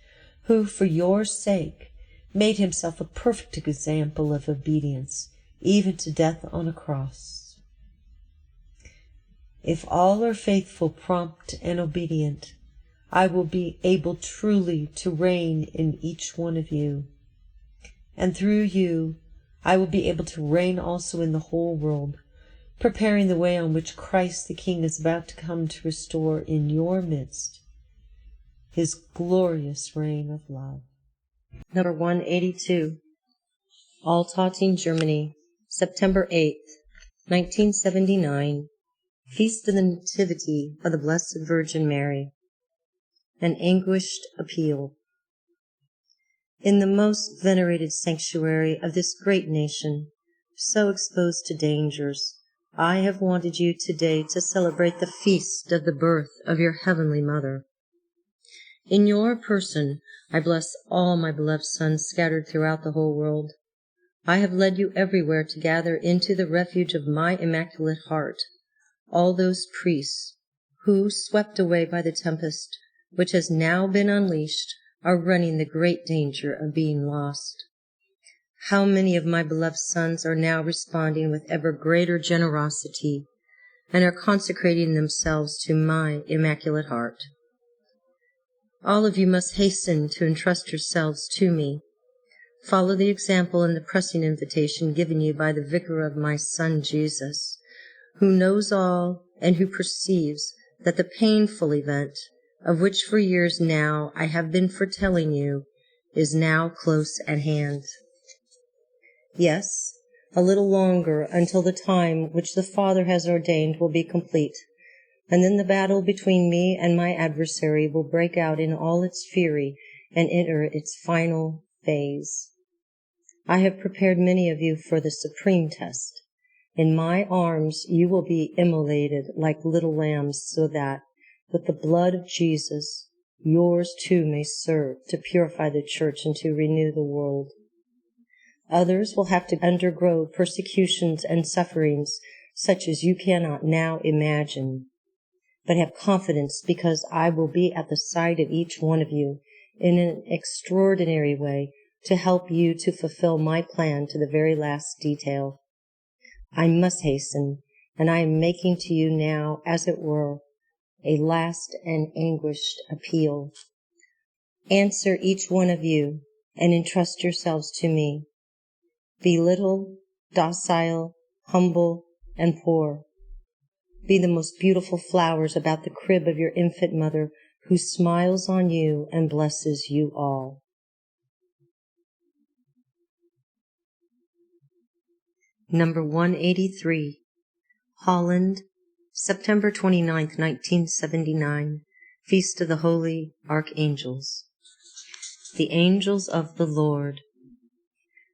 Speaker 4: who, for your sake, made himself a perfect example of obedience, even to death on a cross. If all are faithful, prompt, and obedient, I will be able truly to reign in each one of you. And through you, I will be able to reign also in the whole world, preparing the way on which Christ the King is about to come to restore in your midst his glorious reign of love. Number 182. Altötting, Germany, September 8th, 1979. Feast of the Nativity of the Blessed Virgin Mary. An anguished appeal. In the most venerated sanctuary of this great nation, so exposed to dangers, I have wanted you today to celebrate the feast of the birth of your Heavenly Mother. In your person, I bless all my beloved sons scattered throughout the whole world. I have led you everywhere to gather into the refuge of my Immaculate Heart all those priests who, swept away by the tempest which has now been unleashed, are running the great danger of being lost. How many of my beloved sons are now responding with ever greater generosity and are consecrating themselves to my Immaculate Heart. All of you must hasten to entrust yourselves to me. Follow the example and the pressing invitation given you by the Vicar of my Son Jesus, who knows all and who perceives that the painful event, of which for years now I have been foretelling you, is now close at hand. Yes, a little longer until the time which the Father has ordained will be complete, and then the battle between me and my adversary will break out in all its fury and enter its final phase. I have prepared many of you for the supreme test. In my arms you will be immolated like little lambs, so that, with the blood of Jesus, yours too may serve to purify the Church and to renew the world. Others will have to undergo persecutions and sufferings such as you cannot now imagine. But have confidence, because I will be at the side of each one of you in an extraordinary way to help you to fulfill my plan to the very last detail. I must hasten, and I am making to you now, as it were, a last and anguished appeal. Answer each one of you, and entrust yourselves to me. Be little, docile, humble, and poor. Be the most beautiful flowers about the crib of your infant mother, who smiles on you and blesses you all. Number 183, Holland, September 29th, 1979, Feast of the Holy Archangels. The Angels of the Lord.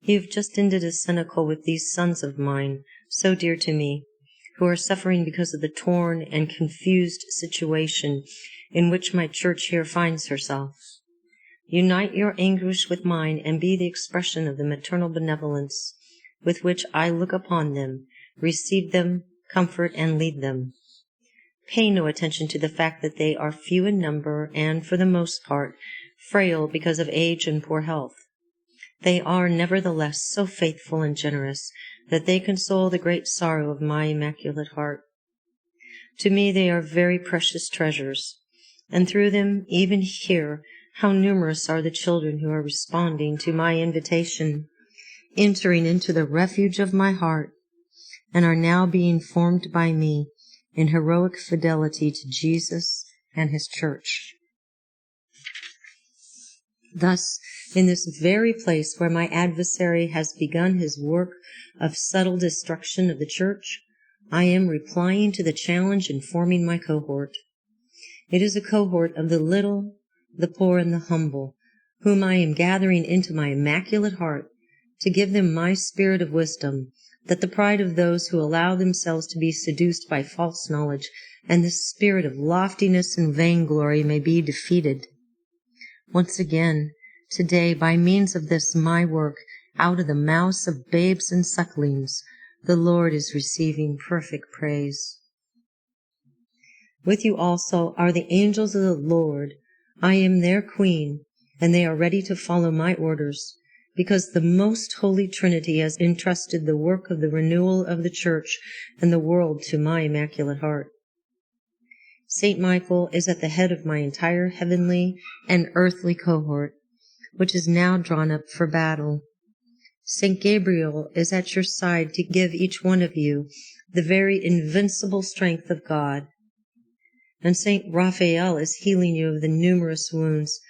Speaker 4: You have just ended a cenacle with these sons of mine, so dear to me, who are suffering because of the torn and confused situation in which my church here finds herself. Unite your anguish with mine, and be the expression of the maternal benevolence with which I look upon them, receive them, comfort, and lead them. Pay no attention to the fact that they are few in number and, for the most part, frail because of age and poor health. They are, nevertheless, so faithful and generous that they console the great sorrow of my Immaculate Heart. To me they are very precious treasures, and through them, even here, how numerous are the children who are responding to my invitation, entering into the refuge of my heart, and are now being formed by me in heroic fidelity to Jesus and His Church. Thus, in this very place where my adversary has begun his work of subtle destruction of the Church, I am replying to the challenge and forming my cohort. It is a cohort of the little, the poor, and the humble, whom I am gathering into my Immaculate Heart to give them my spirit of wisdom, that the pride of those who allow themselves to be seduced by false knowledge and the spirit of loftiness and vainglory may be defeated. Once again, today, by means of this my work, out of the mouths of babes and sucklings, the Lord is receiving perfect praise. With you also are the angels of the Lord. I am their queen, and they are ready to follow my orders, because the most holy Trinity has entrusted the work of the renewal of the Church and the world to my Immaculate Heart. Saint Michael is at the head of my entire heavenly and earthly cohort, which is now drawn up for battle. Saint Gabriel is at your side to give each one of you the very invincible strength of God. And Saint Raphael is healing you of the numerous wounds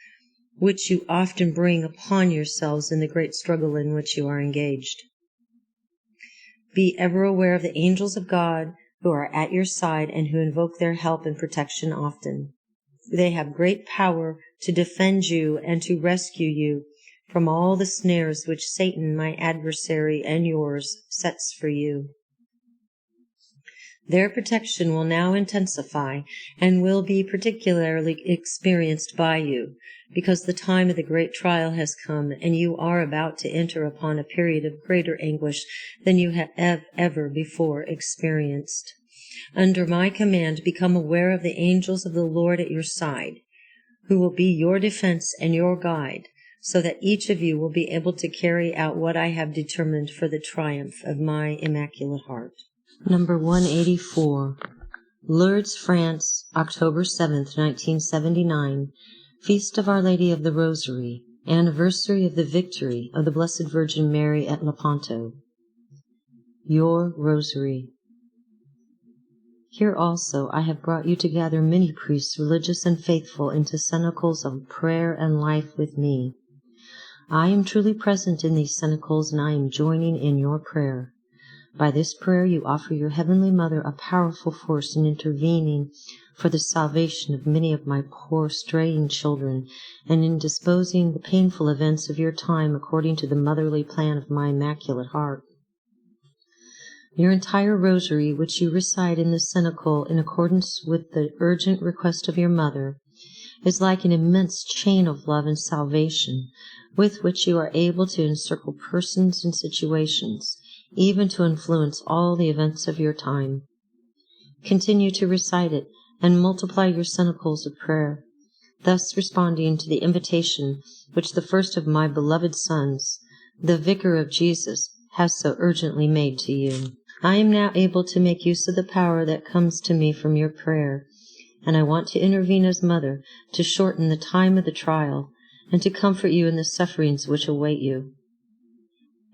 Speaker 4: which you often bring upon yourselves in the great struggle in which you are engaged. Be ever aware of the angels of God who are at your side and who invoke their help and protection often. They have great power to defend you and to rescue you from all the snares which Satan, my adversary and yours, sets for you. Their protection will now intensify and will be particularly experienced by you, because the time of the great trial has come and you are about to enter upon a period of greater anguish than you have ever before experienced. Under my command, become aware of the angels of the Lord at your side, who will be your defense and your guide, so that each of you will be able to carry out what I have determined for the triumph of my Immaculate Heart. Number 184, Lourdes, France, October 7th, 1979, Feast of Our Lady of the Rosary, Anniversary of the Victory of the Blessed Virgin Mary at Lepanto. Your Rosary. Here also I have brought you to gather many priests, religious and faithful, into cenacles of prayer and life with me. I am truly present in these cenacles, and I am joining in your prayer. By this prayer you offer your Heavenly Mother a powerful force in intervening for the salvation of many of my poor straying children, and in disposing the painful events of your time according to the motherly plan of my Immaculate Heart. Your entire rosary, which you recite in the cenacle in accordance with the urgent request of your mother, is like an immense chain of love and salvation with which you are able to encircle persons and situations, even to influence all the events of your time. Continue to recite it and multiply your cenacles of prayer, thus responding to the invitation which the first of my beloved sons, the Vicar of Jesus, has so urgently made to you. I am now able to make use of the power that comes to me from your prayer, and I want to intervene as mother to shorten the time of the trial and to comfort you in the sufferings which await you.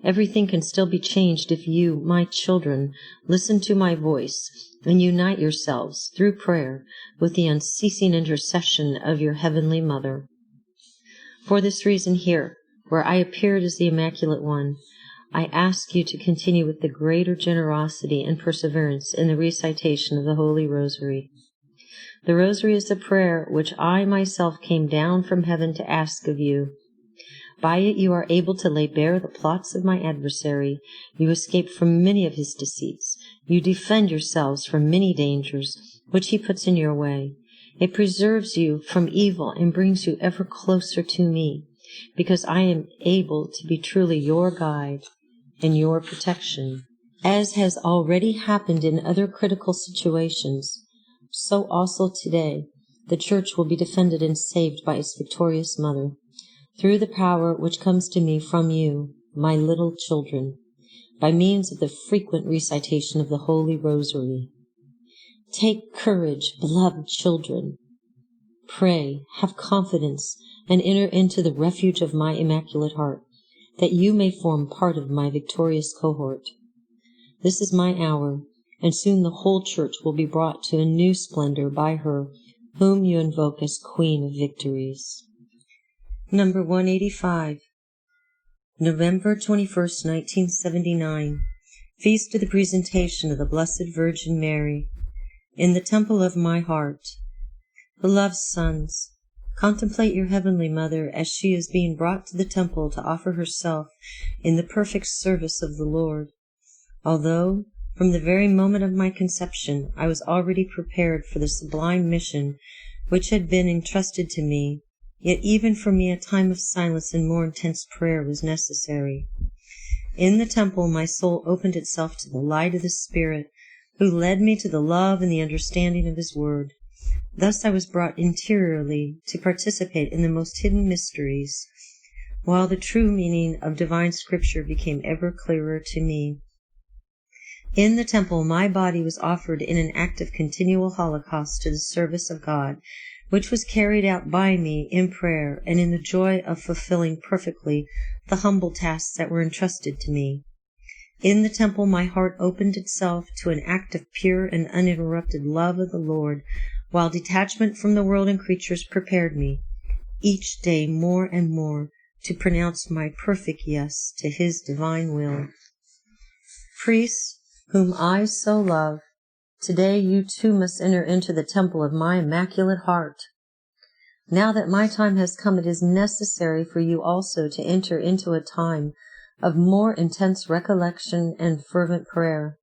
Speaker 4: Everything can still be changed if you, my children, listen to my voice and unite yourselves through prayer with the unceasing intercession of your heavenly Mother. For this reason here, where I appeared as the Immaculate One, I ask you to continue with the greater generosity and perseverance in the recitation of the Holy Rosary. The Rosary is the prayer which I myself came down from heaven to ask of you. By it you are able to lay bare the plots of my adversary. You escape from many of his deceits. You defend yourselves from many dangers which he puts in your way. It preserves you from evil and brings you ever closer to me, because I am able to be truly your guide and your protection. As has already happened in other critical situations, so also today the Church will be defended and saved by its victorious Mother, through the power which comes to me from you, my little children, by means of the frequent recitation of the Holy Rosary. Take courage, beloved children. Pray, have confidence, and enter into the refuge of my Immaculate Heart, that you may form part of my victorious cohort. This is my hour, and soon the whole Church will be brought to a new splendor by her whom you invoke as Queen of Victories. Number 185. November 21st, 1979. Feast of the Presentation of the Blessed Virgin Mary. In the Temple of my Heart. Beloved sons, contemplate your Heavenly Mother as she is being brought to the temple to offer herself in the perfect service of the Lord. Although, from the very moment of my conception, I was already prepared for the sublime mission which had been entrusted to me, yet even for me a time of silence and more intense prayer was necessary. In the temple my soul opened itself to the light of the Spirit, who led me to the love and the understanding of His Word. Thus I was brought interiorly to participate in the most hidden mysteries, while the true meaning of divine Scripture became ever clearer to me. In the temple my body was offered in an act of continual holocaust to the service of God, which was carried out by me in prayer and in the joy of fulfilling perfectly the humble tasks that were entrusted to me. In the temple my heart opened itself to an act of pure and uninterrupted love of the Lord, while detachment from the world and creatures prepared me, each day more and more, to pronounce my perfect yes to His divine will. Priests, whom I so love, today you too must enter into the temple of my Immaculate Heart. Now that my time has come, it is necessary for you also to enter into a time of more intense recollection and fervent prayer,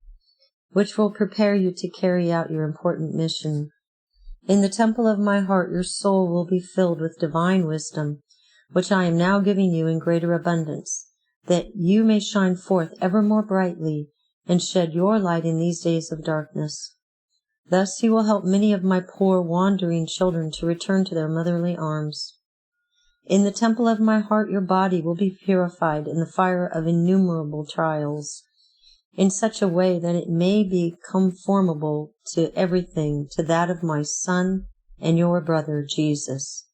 Speaker 4: which will prepare you to carry out your important mission. In the temple of my heart your soul will be filled with divine wisdom, which I am now giving you in greater abundance, that you may shine forth ever more brightly and shed your light in these days of darkness. Thus you will help many of my poor wandering children to return to their motherly arms. In the temple of my heart your body will be purified in the fire of innumerable trials, in such a way that it may be conformable to everything to that of my Son and your brother Jesus.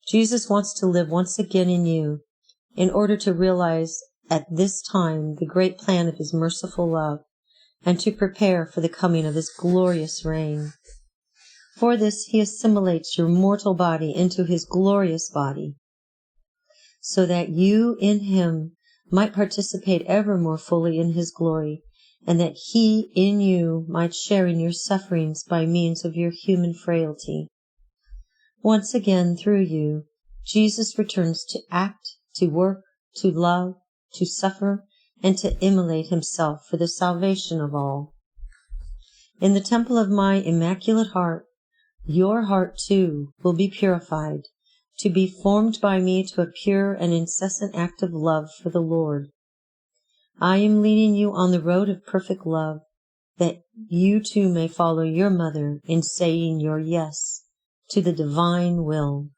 Speaker 4: Jesus wants to live once again in you, in order to realize at this time the great plan of His merciful love, and to prepare for the coming of His glorious reign. For this He assimilates your mortal body into His glorious body, so that you in Him might participate ever more fully in His glory, and that He in you might share in your sufferings by means of your human frailty. Once again, through you, Jesus returns to act, to work, to love, to suffer, and to immolate Himself for the salvation of all. In the temple of my Immaculate Heart, Your heart, too, will be purified, to be formed by me to a pure and incessant act of love for the Lord. I am leading you on the road of perfect love, that you too may follow your mother in saying your yes to the divine will.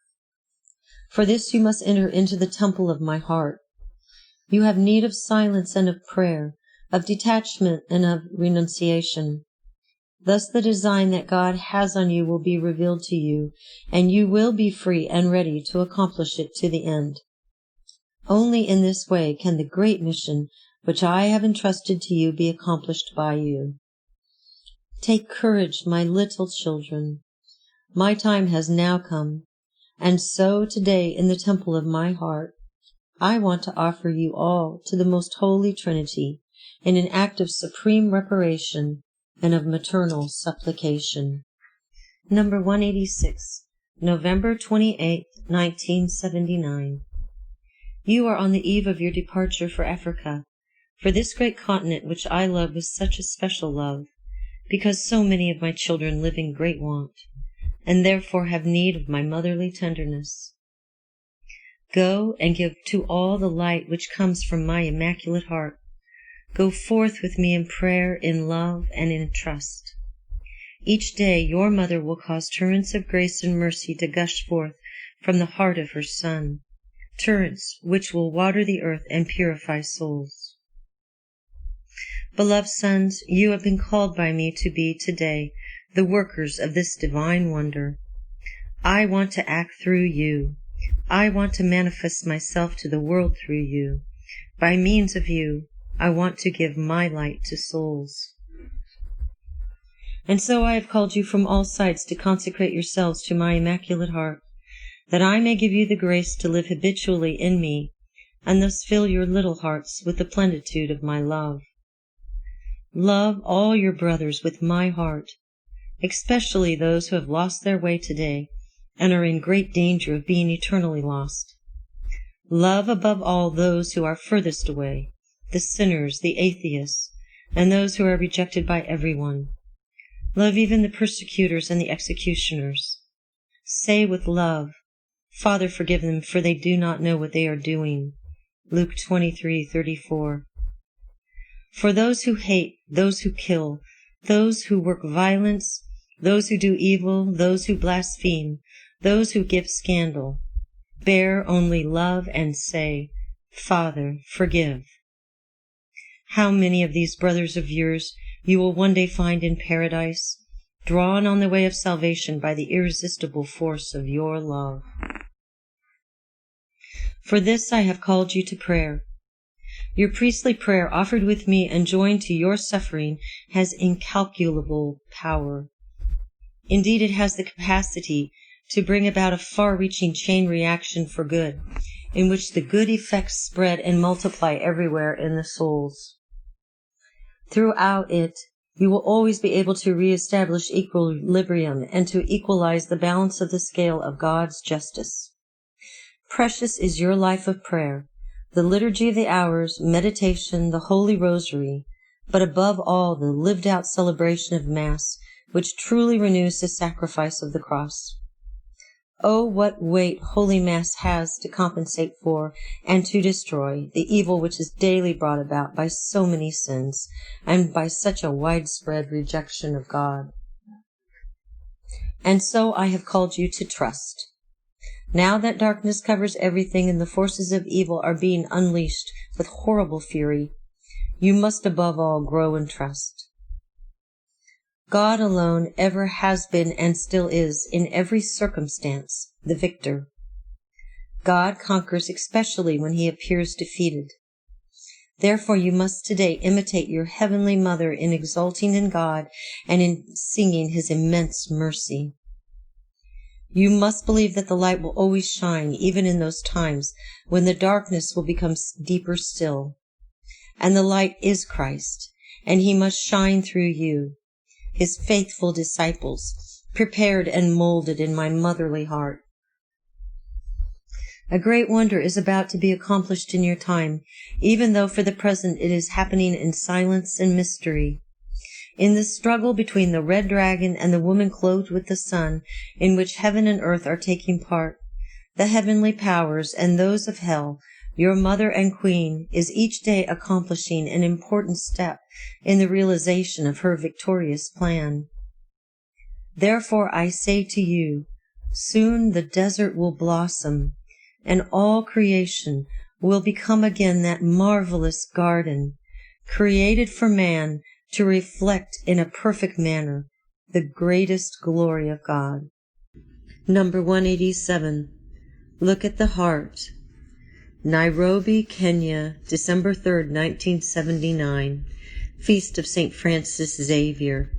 Speaker 4: For this you must enter into the temple of my heart. You have need of silence and of prayer, of detachment and of renunciation. Thus the design that God has on you will be revealed to you, and you will be free and ready to accomplish it to the end. Only in this way can the great mission which I have entrusted to you be accomplished by you. Take courage, my little children. My time has now come, and so today in the temple of my heart, I want to offer you all to the most holy Trinity in an act of supreme reparation and of maternal supplication. Number 186, November 28, 1979. You are on the eve of your departure for Africa, for this great continent which I love with such a special love, because so many of my children live in great want, and therefore have need of my motherly tenderness. Go and give to all the light which comes from my immaculate heart. Go forth with me in prayer, in love, and in trust. Each day your mother will cause torrents of grace and mercy to gush forth from the heart of her Son, torrents which will water the earth and purify souls. Beloved sons, you have been called by me to be today the workers of this divine wonder. I want to act through you. I want to manifest myself to the world through you. By means of you, I want to give my light to souls. And so I have called you from all sides to consecrate yourselves to my immaculate heart, that I may give you the grace to live habitually in me, and thus fill your little hearts with the plenitude of my love. Love all your brothers with my heart, especially those who have lost their way today and are in great danger of being eternally lost. Love above all those who are furthest away, the sinners, the atheists, and those who are rejected by everyone. Love even the persecutors and the executioners. Say with love, Father, forgive them, for they do not know what they are doing. Luke 23:34. For those who hate, those who kill, those who work violence, those who do evil, those who blaspheme, those who give scandal, bear only love and say, Father, forgive. How many of these brothers of yours you will one day find in paradise, drawn on the way of salvation by the irresistible force of your love. For this I have called you to prayer. Your priestly prayer offered with me and joined to your suffering has incalculable power. Indeed, it has the capacity to bring about a far-reaching chain reaction for good, in which the good effects spread and multiply everywhere in the souls. Throughout it, you will always be able to reestablish equilibrium and to equalize the balance of the scale of God's justice. Precious is your life of prayer, the liturgy of the hours, meditation, the Holy Rosary, but above all the lived-out celebration of Mass, which truly renews the sacrifice of the cross. Oh, what weight Holy Mass has to compensate for and to destroy the evil which is daily brought about by so many sins and by such a widespread rejection of God. And so I have called you to trust. Now that darkness covers everything and the forces of evil are being unleashed with horrible fury, you must above all grow in trust. God alone ever has been and still is, in every circumstance, the victor. God conquers especially when he appears defeated. Therefore you must today imitate your heavenly Mother in exulting in God and in singing his immense mercy. You must believe that the light will always shine, even in those times when the darkness will become deeper still. And the light is Christ, and he must shine through you, his faithful disciples, prepared and molded in my motherly heart. A great wonder is about to be accomplished in your time, even though for the present it is happening in silence and mystery. In the struggle between the red dragon and the woman clothed with the sun, in which heaven and earth are taking part, the heavenly powers and those of hell, your mother and queen is each day accomplishing an important step in the realization of her victorious plan. Therefore I say to you, soon the desert will blossom, and all creation will become again that marvelous garden, created for man to reflect in a perfect manner the greatest glory of God. Number 187. Look at the heart. Nairobi, Kenya, December 3rd, 1979. Feast of St. Francis Xavier.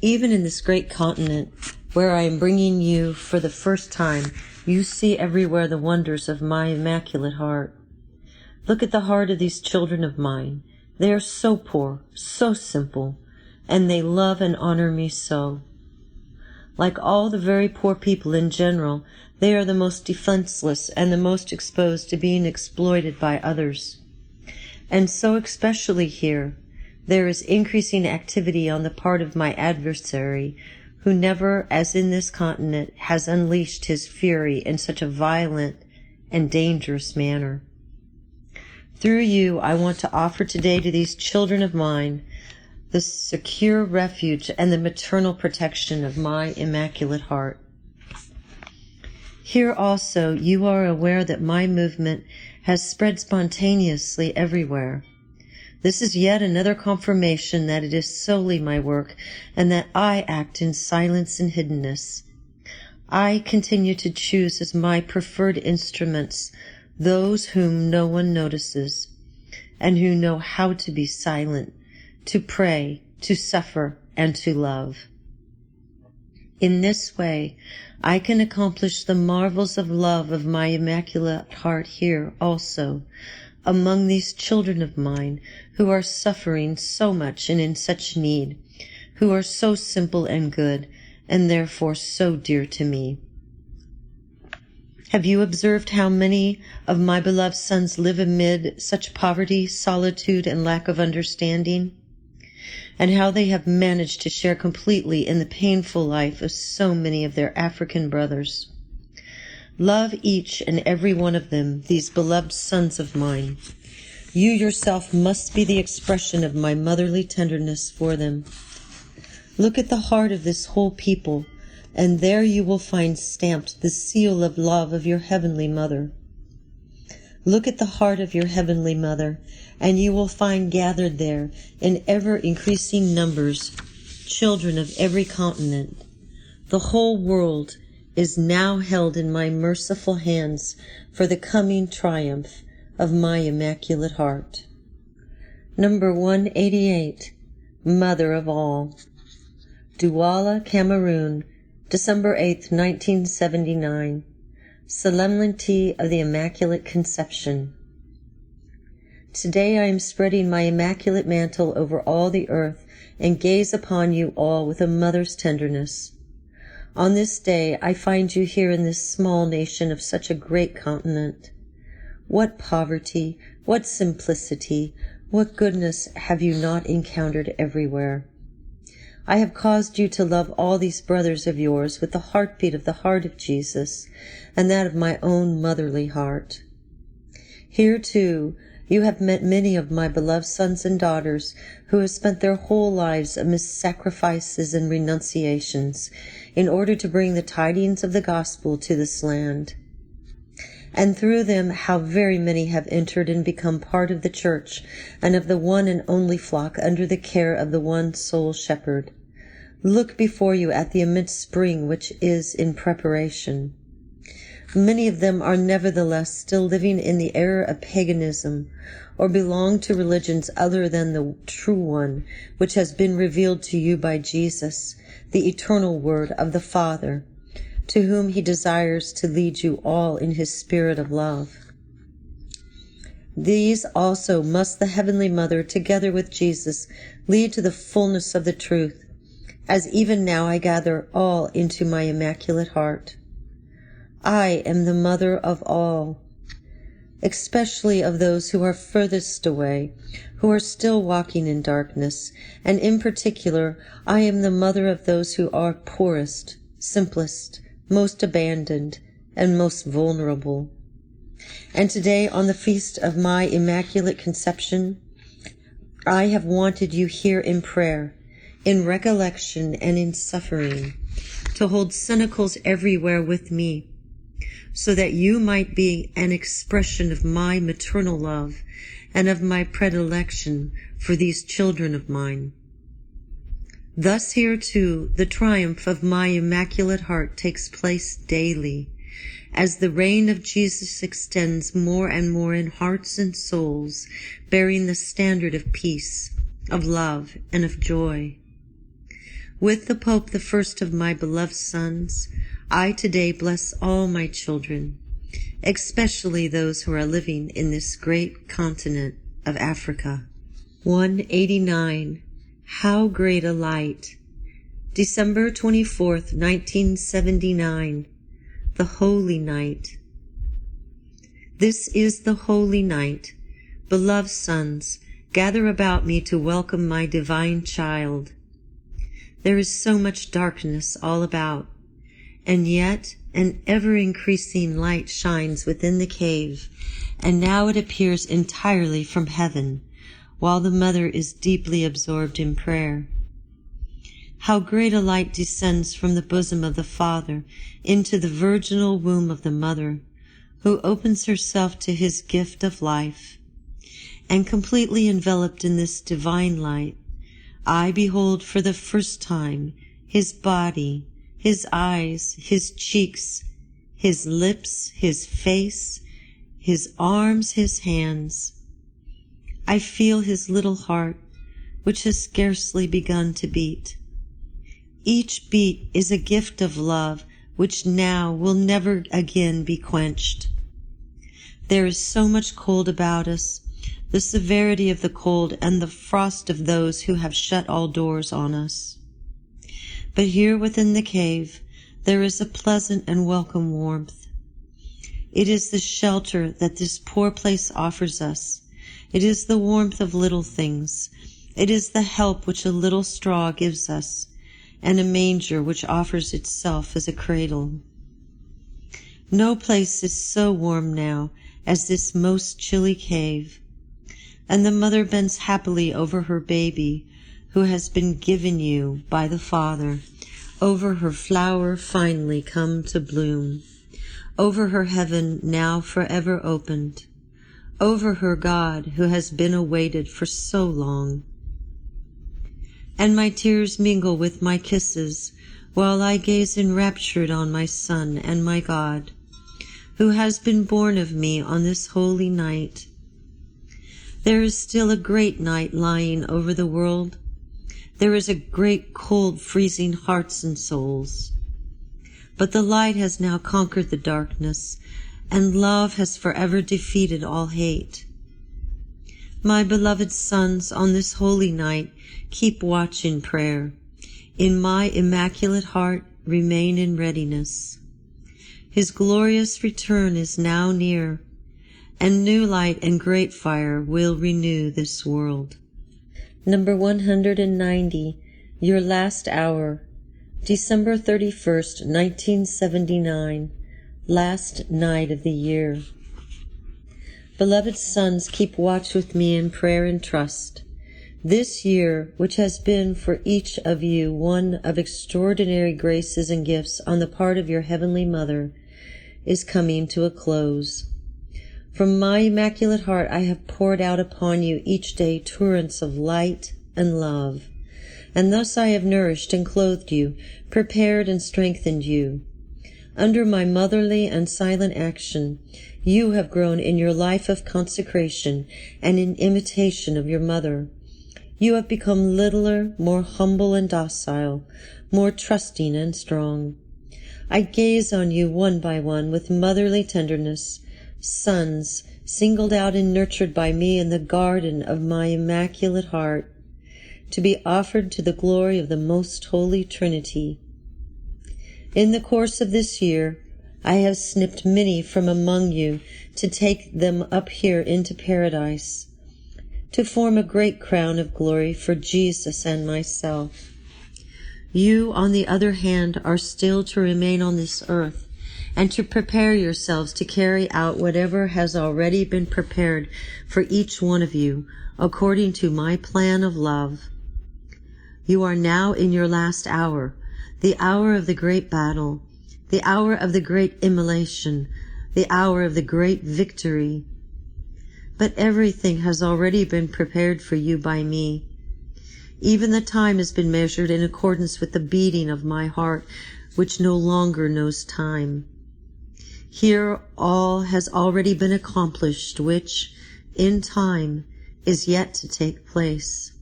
Speaker 4: Even in this great continent, where I am bringing you for the first time, you see everywhere the wonders of my Immaculate Heart. Look at the heart of these children of mine. They are so poor, so simple, and they love and honor me so. Like all the very poor people in general, they are the most defenseless and the most exposed to being exploited by others. And so especially here, there is increasing activity on the part of my adversary, who never, as in this continent, has unleashed his fury in such a violent and dangerous manner. Through you, I want to offer today to these children of mine the secure refuge and the maternal protection of my Immaculate Heart. Here also, you are aware that my movement has spread spontaneously everywhere. This is yet another confirmation that it is solely my work and that I act in silence and hiddenness. I continue to choose as my preferred instruments those whom no one notices and who know how to be silent, to pray, to suffer, and to love. In this way, I can accomplish the marvels of love of my Immaculate Heart here also, among these children of mine who are suffering so much and in such need, who are so simple and good, and therefore so dear to me. Have you observed how many of my beloved sons live amid such poverty, solitude, and lack of understanding? And how they have managed to share completely in the painful life of so many of their African brothers. Love each and every one of them, these beloved sons of mine. You yourself must be the expression of my motherly tenderness for them. Look at the heart of this whole people, and there you will find stamped the seal of love of your Heavenly Mother. Look at the heart of your Heavenly Mother, and you will find gathered there, in ever-increasing numbers, children of every continent. The whole world is now held in my merciful hands for the coming triumph of my Immaculate Heart. Number 188, Mother of All. Douala, Cameroon, December 8th, 1979. Solemnity of the Immaculate Conception. Today I am spreading my immaculate mantle over all the earth and gaze upon you all with a mother's tenderness. On this day I find you here in this small nation of such a great continent. What poverty, what simplicity, what goodness have you not encountered everywhere? I have caused you to love all these brothers of yours with the heartbeat of the heart of Jesus and that of my own motherly heart. Here, too, you have met many of my beloved sons and daughters who have spent their whole lives amidst sacrifices and renunciations in order to bring the tidings of the gospel to this land. And through them how very many have entered and become part of the church and of the one and only flock under the care of the one sole shepherd. Look before you at the immense spring which is in preparation. Many of them are nevertheless still living in the error of paganism, or belong to religions other than the true one, which has been revealed to you by Jesus, the eternal Word of the Father, to whom he desires to lead you all in his spirit of love. These also must the Heavenly Mother, together with Jesus, lead to the fullness of the truth, as even now I gather all into my Immaculate Heart. I am the mother of all, especially of those who are furthest away, who are still walking in darkness, and in particular, I am the mother of those who are poorest, simplest, most abandoned, and most vulnerable. And today, on the feast of my Immaculate Conception, I have wanted you here in prayer, in recollection and in suffering, to hold cenacles everywhere with me, so that you might be an expression of my maternal love and of my predilection for these children of mine. Thus here too the triumph of my Immaculate Heart takes place daily, as the reign of Jesus extends more and more in hearts and souls, bearing the standard of peace, of love, and of joy. With the Pope, the first of my beloved sons, I today bless all my children, especially those who are living in this great continent of Africa. 189. How great a light! December 24th, 1979. The Holy Night. This is the Holy Night. Beloved sons, gather about me to welcome my divine child. There is so much darkness all about, and yet an ever-increasing light shines within the cave, and now it appears entirely from heaven, while the mother is deeply absorbed in prayer. How great a light descends from the bosom of the Father into the virginal womb of the mother, who opens herself to his gift of life. And completely enveloped in this divine light, I behold for the first time his body, his eyes, his cheeks, his lips, his face, his arms, his hands. I feel his little heart, which has scarcely begun to beat. Each beat is a gift of love, which now will never again be quenched. There is so much cold about us, the severity of the cold and the frost of those who have shut all doors on us. But here within the cave there is a pleasant and welcome warmth. It is the shelter that this poor place offers us. It is the warmth of little things. It is the help which a little straw gives us, and a manger which offers itself as a cradle. No place is so warm now as this most chilly cave, and the mother bends happily over her baby, who has been given you by the Father, over her flower finally come to bloom, over her heaven now forever opened, over her God who has been awaited for so long. And my tears mingle with my kisses, while I gaze enraptured on my Son and my God, who has been born of me on this holy night. There is still a great night lying over the world. There is a great cold freezing hearts and souls. But the light has now conquered the darkness, and love has forever defeated all hate. My beloved sons, on this holy night, keep watch in prayer. In my Immaculate Heart, remain in readiness. His glorious return is now near, and new light and great fire will renew this world.
Speaker 3: Number 190, Your Last Hour, December 31st, 1979, last night of the year. Beloved sons, keep watch with me in prayer and trust. This year, which has been for each of you one of extraordinary graces and gifts on the part of your Heavenly Mother, is coming to a close. From my Immaculate Heart I have poured out upon you each day torrents of light and love, and thus I have nourished and clothed you, prepared and strengthened you. Under my motherly and silent action, you have grown in your life of consecration and in imitation of your mother. You have become littler, more humble and docile, more trusting and strong. I gaze on you one by one with motherly tenderness, sons singled out and nurtured by me in the garden of my Immaculate Heart, to be offered to the glory of the Most Holy Trinity. In the course of this year, I have snipped many from among you to take them up here into paradise.
Speaker 4: to form a great crown of glory for Jesus and myself. You, on the other hand, are still to remain on this earth and to prepare yourselves to carry out whatever has already been prepared for each one of you, according to my plan of love. You are now in your last hour, the hour of the great battle, the hour of the great immolation, the hour of the great victory. But everything has already been prepared for you by me. Even the time has been measured in accordance with the beating of my heart, which no longer knows time. Here all has already been accomplished, which, in time, is yet to take place.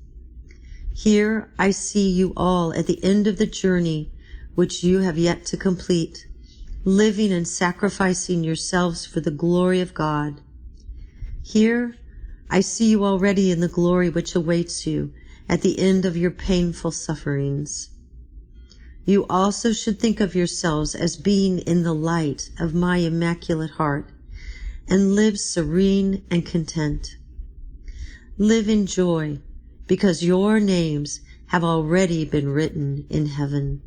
Speaker 4: Here I see you all at the end of the journey which you have yet to complete, living and sacrificing yourselves for the glory of God. Here I see you already in the glory which awaits you at the end of your painful sufferings. You also should think of yourselves as being in the light of my immaculate heart, and live serene and content. Live in joy, because your names have already been written in heaven.